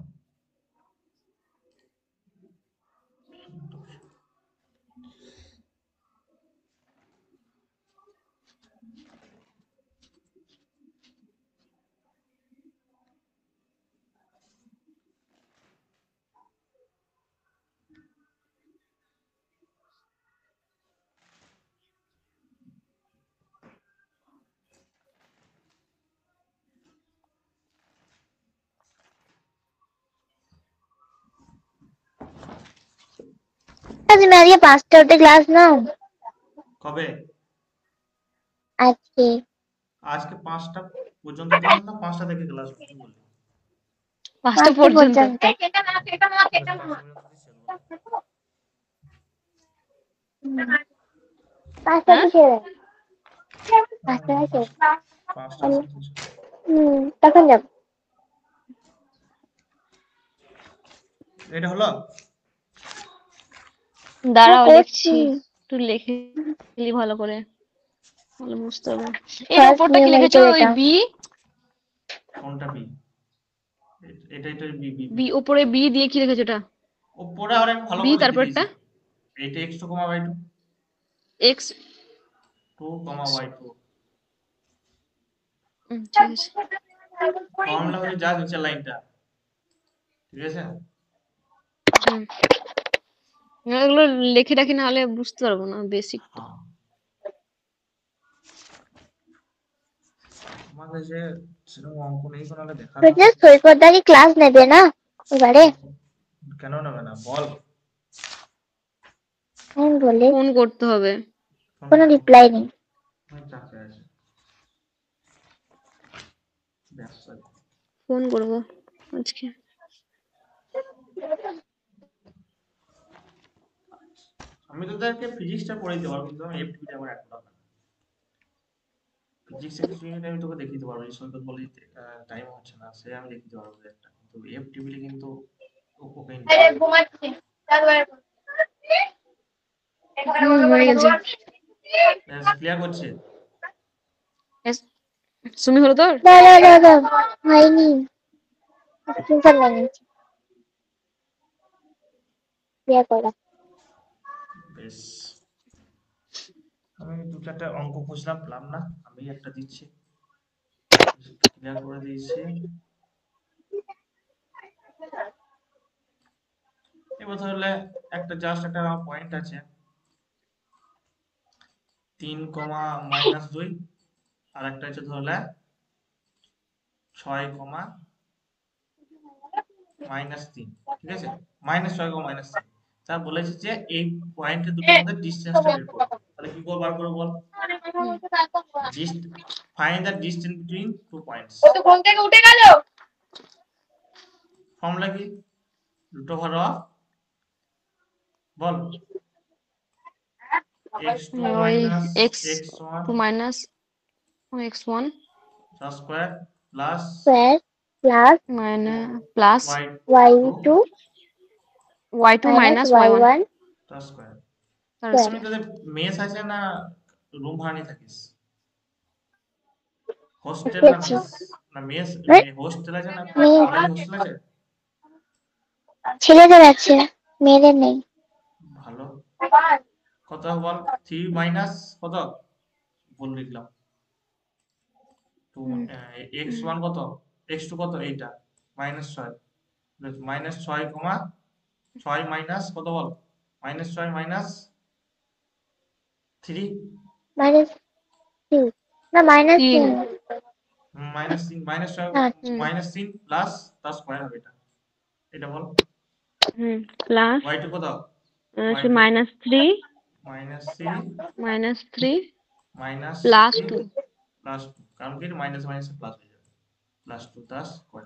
তুমি আজকে 5টা অব্দি ক্লাস নাও? কবে? আজকে আজকে 5টা পর্যন্ত ক্লাস না 5টা থেকে ক্লাস কি বললি? 5টা 5টা পর্যন্ত। পর্যন্ত। 5টা পর্যন্ত শেষ বলে। 5টা হ্যাঁ কিসের? হ্যাঁ 5টা হ্যাঁ কিসের? 5টা শেষ হচ্ছে। তখন যাবো। এটা হলো? হ্যাঁ দাঁড়াও করছি। লিখছি, একটু লিখে নিলি ভালো করে, তাহলে বুঝতে হবে। এর ফার্স্ট ওপরটা কি লিখেছো? নিউমেরিক্যাল ওই এটা। বি, কোনটা বি? এটা বি বি বি। বি ওপরে বি দিয়ে কি লিখেছো ওটা? উপরে আর একটু ভালো বি করে লিখে তারপরটা দিয়েছি। এইটা x2 y2, এক্স। 2 y2। ঠিক আছে। ফর্মুলা হচ্ছে যা নিচের লাইনটা, ঠিক আছে? হুম, এগুলো লিখে রাখি, না হলে বুঝতে পারবো না বেসিক তো। হ্যাঁ, আমাদের যে সেরকম অঙ্ক নেই কোনো, হলে দেখাতো। সৈকতদা কি ক্লাস নেবে না এবারে? কেন নেবে না বল? আমি বলে ফোন করতে হবে। কোনো রিপ্লাই নেই। চাপে আছে, ব্যস্ত আছে। ফোন করবো আজকে। আমি তোদেরকে ফিজিক্সটা পড়ে দিতে পারবো, কিন্তু আমি এফটিপিটা আমার এখন দরকার। ফিজিক্স কিছু ইউনিট আমি তোকে দেখিয়ে দিতে পারবো, এই সৈকত বলে টাইম হচ্ছে না, সে আমি দেখিয়ে দিতে পারবো একটা, কিন্তু এফটিপিটা কিন্তু ওকে নিতে হবে। হয়ে গেছে। ক্লিয়ার করছে? Yes, সুমি হলো তোর? দাদা হয়নি। স্ক্রিনশট বানিয়েছি। ইয়ে করা। বেশ, আমি 2-4টা অঙ্ক খুঁজলাম, পেলাম না, আমি একটা দিচ্ছি, ক্লিয়ার করে দিয়েছি। এবার তাহলে একটা জাস্ট একটা পয়েন্ট আছে, 3 -2, আর একটা হচ্ছে ধরলে 6 -3, ঠিক আছে? -6 -3, স্যার বলেছে যে এই পয়েন্টের দুটোর মধ্যে ডিসটেন্সটা বের করো, তাহলে কি করে বার করবো বল? Hmm, find the distance between two points. ও তো ঘুম থেকে উঠে গেল। ফর্মুলা কি? Root over of, ball. x2 ওই minus x2 x1 minus x1 the square plus square plus plus y2 y2 y2 minus minus y1 y1 the square। তার square. তুমি তোদের মেস আছে না রুম ভাড়া নিয়ে থাকিস? হোস্টেল না আচ্ছা, মেস? না মেস হোস্টেল আছে না মেয়ে কলেজে হোস্টেল আছে? ছেলেদের আছে, মেয়েদের নেই। ভালো। কত বল 3 মাইনাস কত ভুল লিখলাম 2 হুম, x1 কত x2 কত এইটা -6 -6 কমা 6 মাইনাস কত বল -6 মাইনাস 3 মাইনাস 3 না মাইনাস 3 3 -3 -6 না -3 প্লাস তার স্কয়ার হবে এটা এটা বল প্লাস y2 কত সে y2 -3 -3 প্লাস -3 2 প্লাস 2 কারণ কি মাইনাস মাইনাস প্লাস হয়ে যাবে প্লাস 2 তার স্কয়ার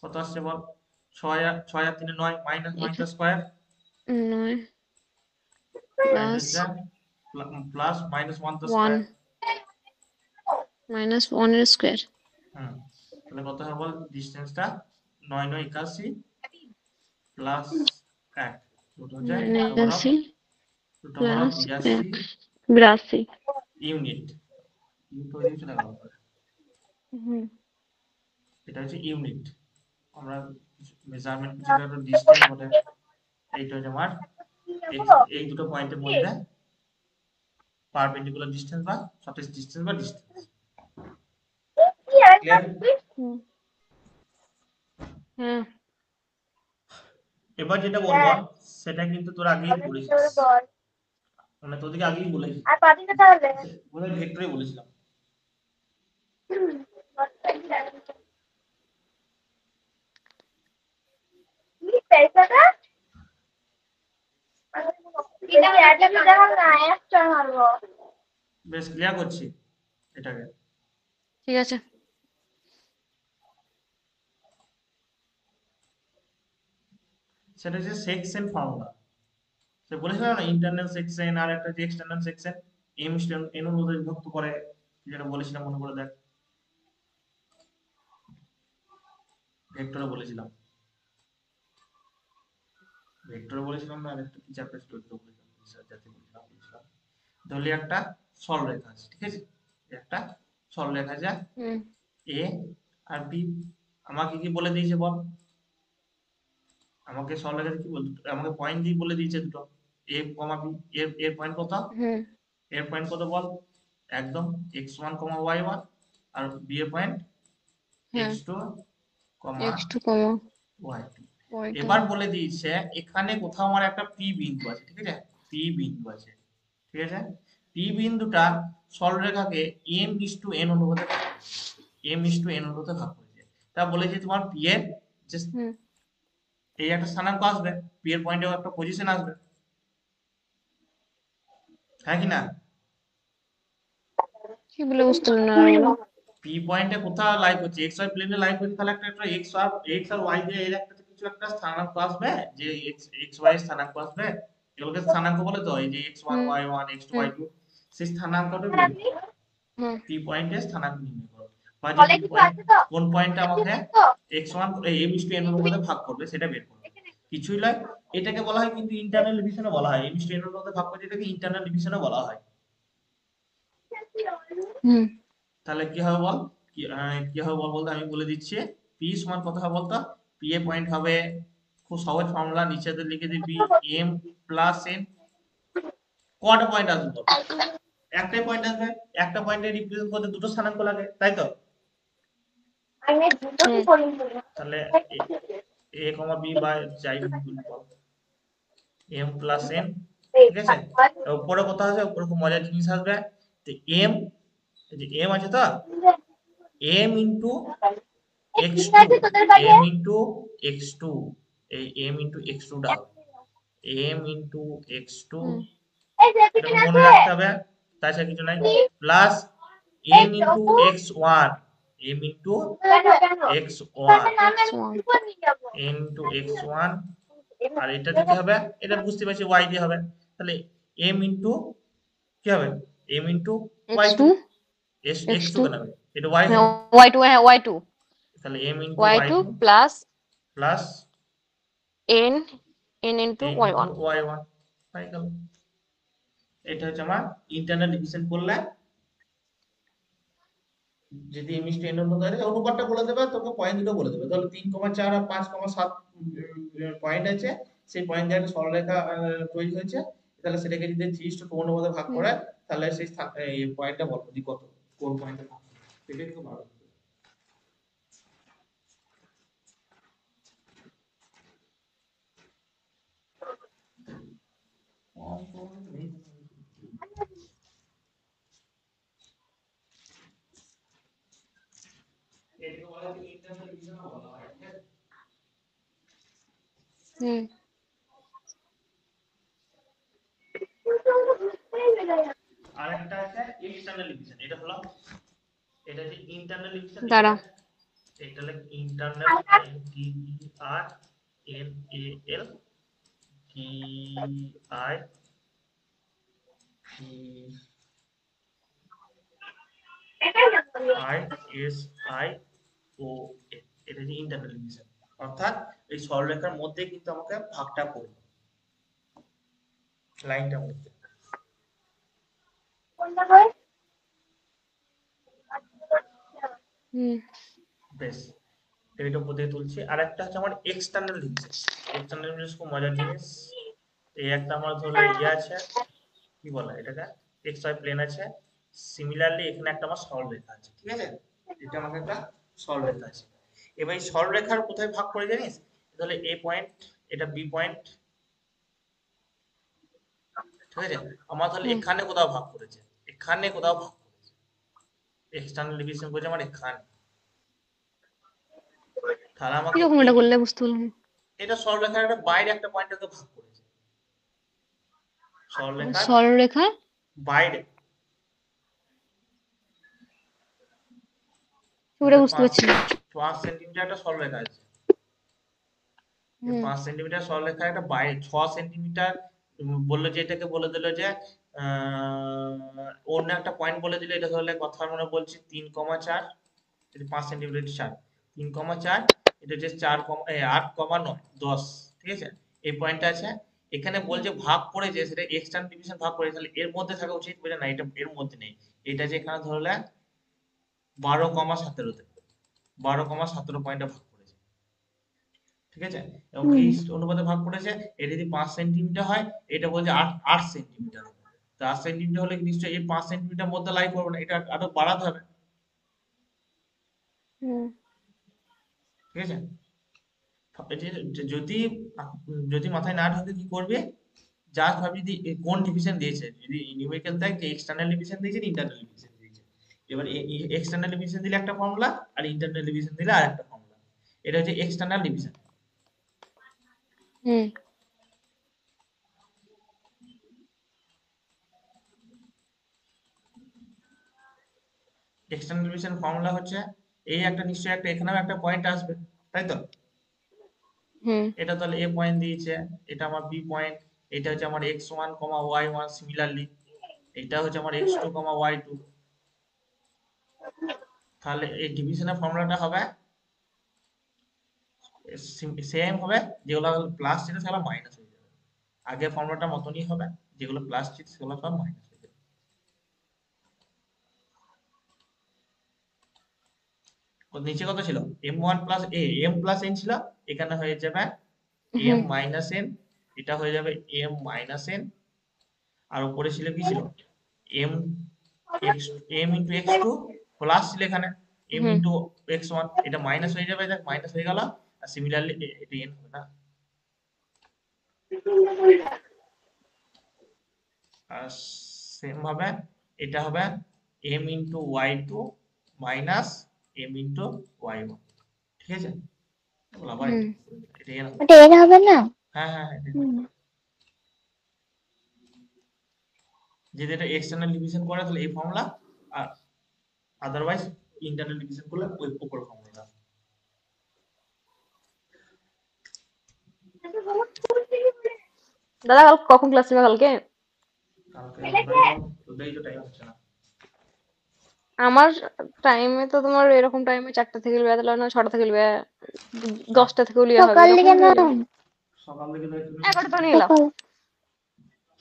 কত আসছে বল 6 আর 3 9 মাইনাস 9 তার square 9 plus plus plus minus 1 তার 1 স্কয়ার minus 1 এর স্কয়ার তাহলে কত হবে বল ডিসটেন্সটা 9 9 81 প্লাস 1 রুট হয়ে যায় root over of plus 82 82 unit তৈরি হচ্ছে দেখো এটা হচ্ছে ইউনিট আমরা মেজারমেন্ট যেটা ডিসটেন্স বলে এইটা হচ্ছে আমার এই দুটো পয়েন্টের মধ্যে পারপেন্ডিকুলার ডিসটেন্স বা শর্টেস্ট ডিসটেন্স বা ডিসটেন্স ক্লিয়ার এবার যেটা বলবো সেটা কিন্তু তোরা আগেই পড়েছিস মানে তোদেরকে আগেই বলেছি আর পাবি না তাহলে বোধহয় ভেক্টরে বলেছিলাম কি পয়সাটা এটা এটা দেখো না একটা মারবো বেশ ক্লিয়ার করছি এটাকে ঠিক আছে সেটা হচ্ছে সেকশন ফর্মুলা সে বলেছিলাম না ইন্টারনাল সেকশন আর একটা যে এক্সটার্নাল সেকশন এম এন এর মধ্যে বিভক্ত করে যেটা বলেছিলাম মনে করে দেখ ভেক্টরে বলেছিলাম না আরেকটা কি চ্যাপ্টার ছিল ওটা বলেছিলাম যাতে বলেছিলাম ধরলি একটা সরলরেখা আছে ঠিক আছে একটা সরলরেখা যা এ আর বি আমাকে কি বলে দিয়েছে বল আমাকে সরলরেখা কি বল আমাকে পয়েন্ট দিয়ে বলে দিয়েছে দুটো এ কমা বি এর পয়েন্ট কত এর পয়েন্ট কত বল একদম x1 y1 আর বি এর পয়েন্ট x2 x2 y2 এবার বলে দিয়েছে এখানে কোথাও আমার একটা পি বিন্দু আছে ঠিক আছে পি বিন্দু আছে ঠিক আছে পি বিন্দুটা সরলরেখাকে m:n অনুপাতে ভাগ করেছে তা বলেছে তোমার পি এর যে এই একটা স্থানাঙ্ক আসবে পি এর পয়েন্টে একটা পজিশন আসবে হ্যাঁ কি না কি বলে বুঝতে পারলাম না পি পয়েন্টে কোথাও লাই করছে এক্স ওয়াই প্লেনে লাই করছে তাহলে একটা এক্স আর ওয়াই দিয়ে এর একটা কিছু একটা স্থানাঙ্ক আসবে যে এক্স ওয়াই এর স্থানাঙ্ক আসবে এগুলোকে স্থানাঙ্ক বলে তো এই যে x1 y1 x2 y2 সেই স্থানাঙ্কটা বের করো পি পয়েন্টে স্থানাঙ্ক নির্ণয় করো বা যে কোন পয়েন্টটা আমাকে x1 m:n এর মধ্যে ভাগ করবে সেটা বের করো কিছুই নয় এটাকে বলা হয় কিন্তু ইন্টারনাল ডিভিশনে বলা হয় m:n এর মধ্যে ভাগ করে এটাকে ইন্টারনাল ডিভিশনে বলা হয় তাহলে কি হবে বল কি হবে বল বলতে আমি বলে দিচ্ছি p সমান কত হবে বলতো p এর পয়েন্ট হবে খুব সহজ ফর্মুলা নিচেতে লিখে দিবি m প্লাস n কত পয়েন্ট আসবে বল একটাই পয়েন্ট আসবে একটা পয়েন্টে রিপ্রেজেন্ট করতে দুটো স্থানাঙ্ক লাগে তাই তো তাহলে a b বা যাই বল m প্লাস n ঠিক আছে উপরে কত আছে উপরে খুব মজার জিনিস আসবে তো m এই যে m আছে তো m into x2 m into x2 এই m ইনটু x2 টা m ইনটু x2 এটা মনে রাখতে হবে তাছাড়া কিছু নাই plus n into x1 m into x1 n into x1 আর এটা দিতে হবে এটা বুঝতে পারছি y দিয়ে হবে তাহলে m ইনটু কি হবে m into x2 y2 x2 x2 কেন হবে এটা y হ্যাঁ হবে y2 হ্যাঁ y2 তাহলে m into y2 y2 plus plus n n into a into y1 y1 হয়ে গেল। এটা হচ্ছে আমার ইন্টারনাল ডিভিশন করলে যদি m ইস টু n অনুপাতে অনুপাতটা বলে দেবে তোকে পয়েন্ট দুটো বলে দেবে তাহলে 3,4 আর 5,7 পয়েন্ট আছে সেই পয়েন্ট দিয়ে একটা সরলরেখা তৈরি হয়েছে তাহলে সেটাকে যদি 3:2 অনুপাতে ভাগ হুম করে তাহলে সেই এই পয়েন্টটা বল দি কত কোন পয়েন্টে ভাগ সেটাই তো ভালো। এটাকে বলা হয় ইন্টারনাল ডিভিশন বলা হয় ঠিক আছে। হুম আরেকটা আছে এক্সটার্নাল ডিভিশন এটা যে ইন্টারনাল ডিভিশন দাঁড়া লিখেছে এটা হলো ইন্টারনাল INTERNAL DIVISION এটা যে ইন্টারনাল ডিভিশন অর্থাৎ এই সরলরেখার মধ্যে কিন্তু আমাকে ভাগটা করবে লাইনটার মধ্যে। হুম বেশ এটা উপর দিয়ে তুলছি আর একটা হচ্ছে আমার এক্সটার্নাল ডিভিশন। এক্সটার্নাল ডিভিশন খুব মজার জিনিস। এই একটা আমার ধরো আছে কি বলে এটাকে এক্স ওয়াই প্লেন আছে সিমিলারলি এখানে একটা আমার সরলরেখা আছে ঠিক আছে এটা আমাকে একটা সরলরেখা আছে। এবার এই সরলরেখার কোথায় ভাগ করে জানিস তাহলে এ পয়েন্ট এটা বি পয়েন্ট ঠিক আছে আমার তাহলে হুম এখানে কোথাও ভাগ করেছে এখানে কোথাও ভাগ করেছে এক্সটার্নাল ডিভিশন করেছে আমার এখানে তাহলে আমাকে কিরকম এই এটা করলে বুঝতে পারলাম না। এটা সরলরেখার একটা বাইরে একটা পয়েন্টকে ভাগ করেছে সরলরেখার সরলরেখা বাইরে ওটা ধরো বুঝতে পারছি না। 5 সেন্টিমিটার একটা সরলরেখা আছে এই হুম 5 সেন্টিমিটার সরলরেখার একটা বাইরে 6 সেন্টিমিটার বললো যে এটাকে বলে দিল যে অন্য একটা পয়েন্ট বলে দিল এটা ধরলে কথা আমরা বলছি 3,4 এটা 5 সেন্টিমিটার 4 3,4 এটা হচ্ছে 8,9 10 ঠিক আছে এই পয়েন্টটা আছে এখানে বলছে ভাগ করেছে সেটা এক্সটার্নাল ডিভিশন ভাগ করে তাহলে এর মধ্যে থাকা উচিত বলে না এটা এর মধ্যে নেই এটা যে এখানে ধরলে 12,17 12,17 পয়েন্টে ভাগ করেছে ঠিক আছে এবং কি হুম অনুপাতে ভাগ করেছে এটা যদি 5 সেন্টিমিটার হয় এটা বলছে 8 সেন্টিমিটার তো 8 সেন্টিমিটার হলে নিশ্চয়ই এই 5 সেন্টিমিটার মধ্যে লাই করবে না এটা আরো বাড়াতে হবে হুম ঠিক আছে যদি যদি মাথায় না ঢোকে কি করবে জাস্ট ভাবি যদি কোন ডিভিশন দিয়েছে যদি নিউমেরিক্যাল দেয় যে এক্সটার্নাল ডিভিশন দিয়েছে ইন্টারনাল ডিভিশন দিয়েছে এবার এক্সটার্নাল ডিভিশন দিলে একটা ফর্মুলা আর ইন্টারনাল ডিভিশন দিলে আরেকটা ফর্মুলা এটা হচ্ছে এক্সটার্নাল ডিভিশন। হুম এক্সটার্নাল ডিভিশন ফর্মুলা হচ্ছে এই একটা নিশ্চয়ই একটা এখানেও একটা পয়েন্ট আসবে তাই তো হুম এটা তাহলে এ পয়েন্ট দিয়েছে এটা আমার বি পয়েন্ট এটা হচ্ছে আমার x1 y1 সিমিলারলি এটা হচ্ছে আমার x2 y2 তাহলে এই ডিভিশনের ফর্মুলাটা হবে সেম হবে যেগুলো প্লাস ছিল সেগুলো মাইনাস হয়ে যাবে আগে ফর্মুলাটা মতনই হবে যেগুলো প্লাস ছিল সেগুলো সব মাইনাস হয়ে যাবে। নিচে কত ছিল m1 plus m plus n ছিল এখানে হয়ে যাবে m হুম মাইনাস n এটা হয়ে যাবে m মাইনাস n আর উপরে ছিল কি ছিল m x m into x2 plus ছিল এখানে m হুম ইন্টু x1 এটা মাইনাস হয়ে যাবে দেখ মাইনাস হয়ে গেল আর সিমিলারলি এটা n হবে না আর সেম ভাবে এটা হবে m into y2 minus m into y1 ঠিক আছে বলা আবার হুম এটা n হবে ওটা এর হবে না? হ্যাঁ হ্যাঁ এটা হুম। যদি এটা এক্সটার্নাল ডিভিশন করে তাহলে এই ফর্মুলা আর আদারওয়াইজ ইন্টারনাল ডিভিশন করলে ওই উপর ফর্মুলাটা দাদা কাল কখন ক্লাস নেবে কালকে? কালকে আপনার তোদেরই তো টাইম হচ্ছে না। আমার টাইমে তো তোমার এরকম টাইমে 4টা থেকে লিবে, তাহলে না 6টা থেকে লিবে, 10টা থেকেও লিয়া হবে, সকাল এরকম দিকে দিয়ে না, লিবে। সকাল থেকে তো একটু 11টা নিয়ে নাও। সকাল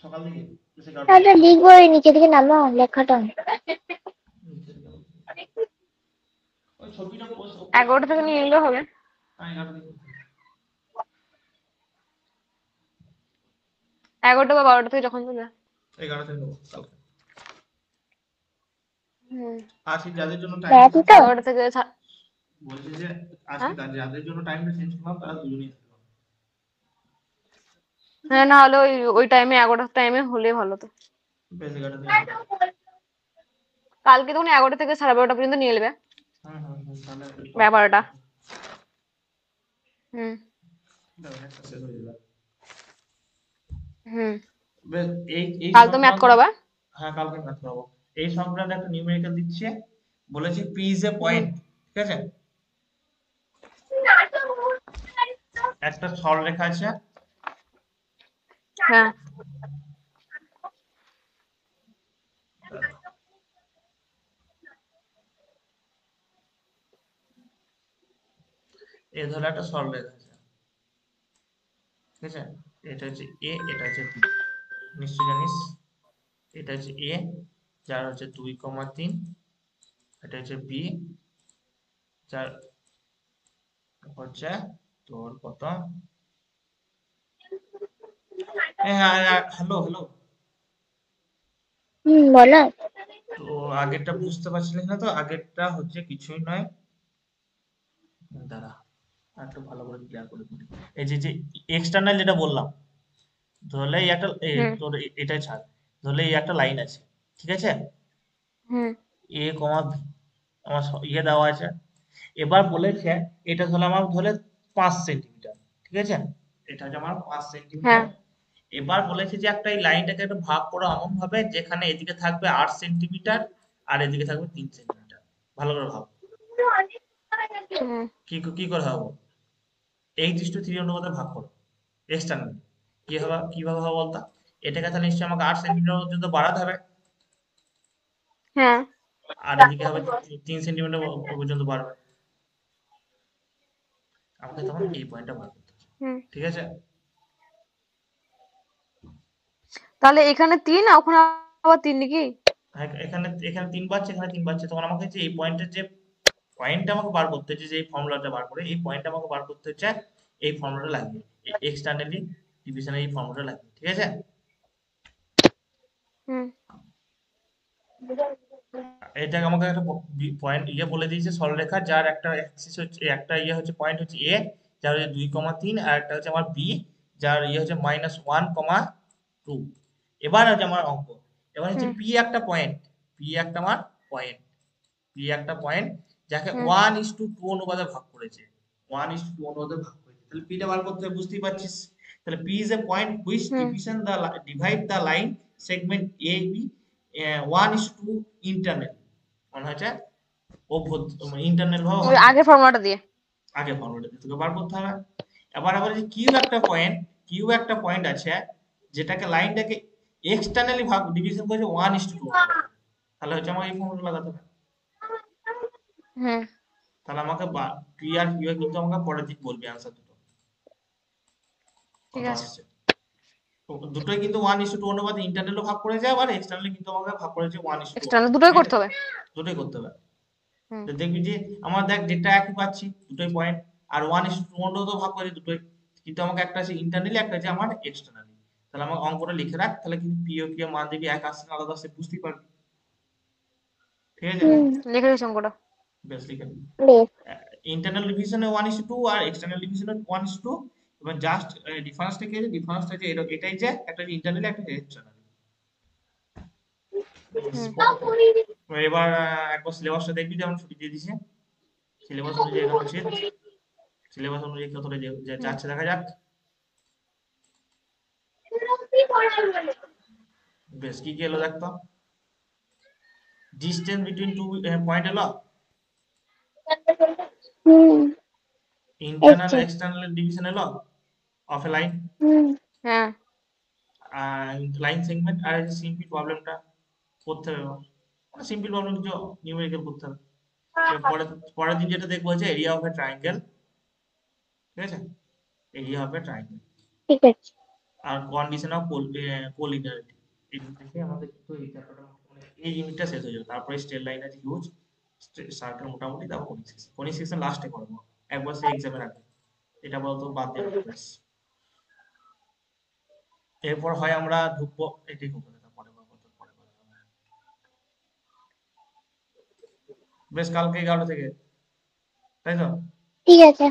সকাল থেকে এসে গাড়ি তাহলে লিখবো, এই নিচে দিকে নামো লেখাটা। ওই ছবিটা পোস্ট 11টা থেকে নিয়ে নিলেও হবে। হ্যাঁ 11 থেকে 11টা বা 12টা থেকে যখন তুমি। 11 থেকে নেবো কালকে। হুম। আজকে যাদের জন্য টাইমটা ম্যাথ চেঞ্জ তো 11টা থেকে বলছি যে আজকে হ্যাঁ যাদের জন্য টাইমটা চেঞ্জ করলাম তারা দুজনেই আসতে পারবে। হ্যাঁ, না হলে ওই ওই টাইমে 11টার টাইমে হলে ভালো তো। বেশ 11 থেকে নেবো। কালকে তখন 11টা থেকে 12:30 পর্যন্ত নিয়ে নেবে তাহলে ব্যাপারটা। হুম। একটা শেষ হয়ে যাবে। হুম। বেশ এই এই কাল তো ম্যাথ সংক্রান্ত, করাবা। হ্যাঁ কালকে ম্যাথ করাবো। এই সংক্রান্ত একটা নিউমেরিক্যাল দিচ্ছে, বলেছি P is A hmm. Point, ঠিক আছে? একটা সরলরেখা আছে, হ্যাঁ। এ ধরো একটা সরলরেখা আছে, ঠিক আছে? এটা হচ্ছে এ, এটা হচ্ছে বি, নিশ্চয় জানিস। এটা হচ্ছে এ, যার হচ্ছে 2,3, এটা হচ্ছে বি, যার হচ্ছে তোর কত, হ্যালো হ্যালো। বলো। তো আগেরটা বুঝতে পারছিলিস না? তো আগেরটা হচ্ছে কিছুই নয়, দাঁড়া একটু ভালো করে ক্লিয়ার করে দিই। এই যে যে এক্সটার্নাল যেটা বললাম, ধরলে এই একটা হুম। তোর এটাই ছাড়, ধরলে এই একটা লাইন আছে, ঠিক আছে? হুম। এ কমা বি, আমার ইয়ে দেওয়া আছে। এবার বলেছে এটা ধরলে আমার ধরে 5 সেন্টিমিটার, ঠিক আছে? এটা হচ্ছে আমার 5 সেন্টিমিটার। হ্যাঁ। এবার বলেছে যে একটা এই লাইনটাকে একটা ভাগ করো এমন ভাবে যেখানে এদিকে থাকবে 8 সেন্টিমিটার আর এদিকে থাকবে 3 সেন্টিমিটার। ভালো করে ভাব, হুম। কি কি করে ভাবো? এই দৃষ্ট 3 অনুপাতে ভাগ করো এক্সটার্নাল, কি হবে, কিভাবে হবে বলতো? এটাকে তাহলে নিশ্চয়ই আমাকে 8 সেন্টিমিটার পর্যন্ত বাড়াতে হবে, হ্যাঁ। আর এদিকে হবে 3 সেন্টিমিটার পর্যন্ত বাড়বে। আমাকে তখন এই পয়েন্টটা বার করতে হবে, হুম। ঠিক আছে? তাহলে এখানে 3 আর ওখানে আবার 3 নাকি? হ্যাঁ, এখানে এখানে 3 বাড়ছে, এখানে 3 বাড়ছে, তখন আমাকে যে এই পয়েন্টের যে পয়েন্টটা আমাকে বার করতে হচ্ছে, যে এই ফর্মুলাটা বার করে এই পয়েন্টটা আমাকে বার করতে হচ্ছে, এই ফর্মুলাটা লাগিয়ে এক্সটার্নালি ডিভিশনের এই ফর্মুলাটা লাগিয়ে, ঠিক আছে? হুম। এটাকে আমাকে একটা পয়েন্ট ইয়ে বলে দিয়েছে, সরলরেখা যার একটা অ্যাক্সিস হচ্ছে, একটা ইয়ে হচ্ছে পয়েন্ট হচ্ছে এ, যার হচ্ছে 2,3, আর একটা হচ্ছে আমার বি, যার ইয়ে হচ্ছে -1,2। এবার হচ্ছে আমার অঙ্ক, এবার হচ্ছে হুম। পি একটা পয়েন্ট, পি একটা আমার পয়েন্ট, পি একটা পয়েন্ট যাকে হুম। 1:2 অনুপাতে ভাগ করেছে, 1:2 অনুপাতে ভাগ করেছে, তাহলে পিটা বার করতে হবে, বুঝতেই পারছিস। তাহলে P is a point which hmm. Divide the line segment A B 1:2 internal, মানে হচ্ছে ইন্টারনাল ভাবে ওই ভাগ আগের করেছে। ফর্মুলাটা দিয়ে। আগে ফর্মুলাটা তোকে বার করতে হবে। এবার আবার যে কিউ একটা পয়েন্ট আছে যেটাকে লাইনটাকে এক্সটার্নালি ভাগ ডিভিশন করেছে 1:2 অনুপাতে, তাহলে হচ্ছে আমার এই ফর্মুলা লাগাতে হবে। হুম। তাহলে আমাকে পি আর কিউ কিন্তু আমাকে পরের দিন বলবি আনসার দুটো ঠিক কত আছে। আসছে। তো দুটোই কিন্তু 1:2 অনুপাতে ইন্টারনালও ভাগ করে যায়, আবার এক্সটার্নালি কিন্তু আমাকে ভাগ করেছে 1:2 এক্সটার্নাল অনুপাতে, দুটোই ঠিক আছে? করতে হবে। দুটোই করতে হবে। হুম। তো দেখবি যে আমার দেখ ডেটা একই পাচ্ছি, দুটোই পয়েন্ট, আর 1:2 তো ভাগ করে দুটোই, কিন্তু আমাকে একটা আছে ইন্টারনালি, একটা আছে আমার এক্সটার্নালি। তাহলে আমার অঙ্কটা লিখে রাখ, তাহলে কিন্তু পি ও কিউ এর মান দেখবি এক আসছে না আলাদা আসছে বুঝতেই পারবি, ঠিক আছে? হুম। হুম। লিখে দিয়েছি অঙ্কটা। বেশ লিখে নিবি। বেশ। ইন্টারনাল ডিভিশনে 1:2 আর এক্সটার্নাল ডিভিশনে 1:2, এবং জাস্ট ডিফারেন্সটা কি আছে? ডিফারেন্সটা যে এটাই যে একটা ইন্টারনালি একটা এক্সটার্নালি। হুম। এবার একবার সিলেবাসটা দেখবি, যেমন ছুটি দিয়ে দিছে, সিলেবাস অনুযায়ী এখানে উচিত, সিলেবাস অনুযায়ী কতটা হুম। যাচ্ছে দেখা যাক। বেশ কি কি এলো দেখতো, ডিস্টেন্স বিটুইন টু পয়েন্ট এলো, হুম। ইন্টারনাল এসছে। এক্সটার্নাল ডিভিশন এলো অফ এ লাইন, হুম। হ্যাঁ। লাইন সেগমেন্ট আর সিম্পল প্রবলেমটা করতে হবে এবার। মানে সিম্পল প্রবলেম কিছু নিউমেরিক্যাল করতে হবে। এবার পরের দিন যেটা দেখবো হচ্ছে এরিয়া অফ এ ট্রায়াঙ্গেল, ঠিক আছে, এরিয়া অফ এ ট্রায়াঙ্গেল ঠিক আছে। আর কন্ডিশন অফ কোলিনিয়ারিটি। এই দুটো দেখে আমাদের কিন্তু এই চ্যাপ্টারটা মানে এই ইউনিটটা শেষ হয়ে যাবে। তারপরে স্ট্রেট লাইন আছে হিউজ, সার্কেল মোটামুটি, তারপর কনিক সেকশন লাস্টে করবো একবার সেই এক্সামের আগে। এটা বলতো বাদ দেবে ব্যাস। এরপর হয় আমরা ঢুকবো, এটাই হোক না পরে বলবো, তো পরে বলবো। বেশ, কালকে 11টা থেকে, তাই তো? ঠিক আছে।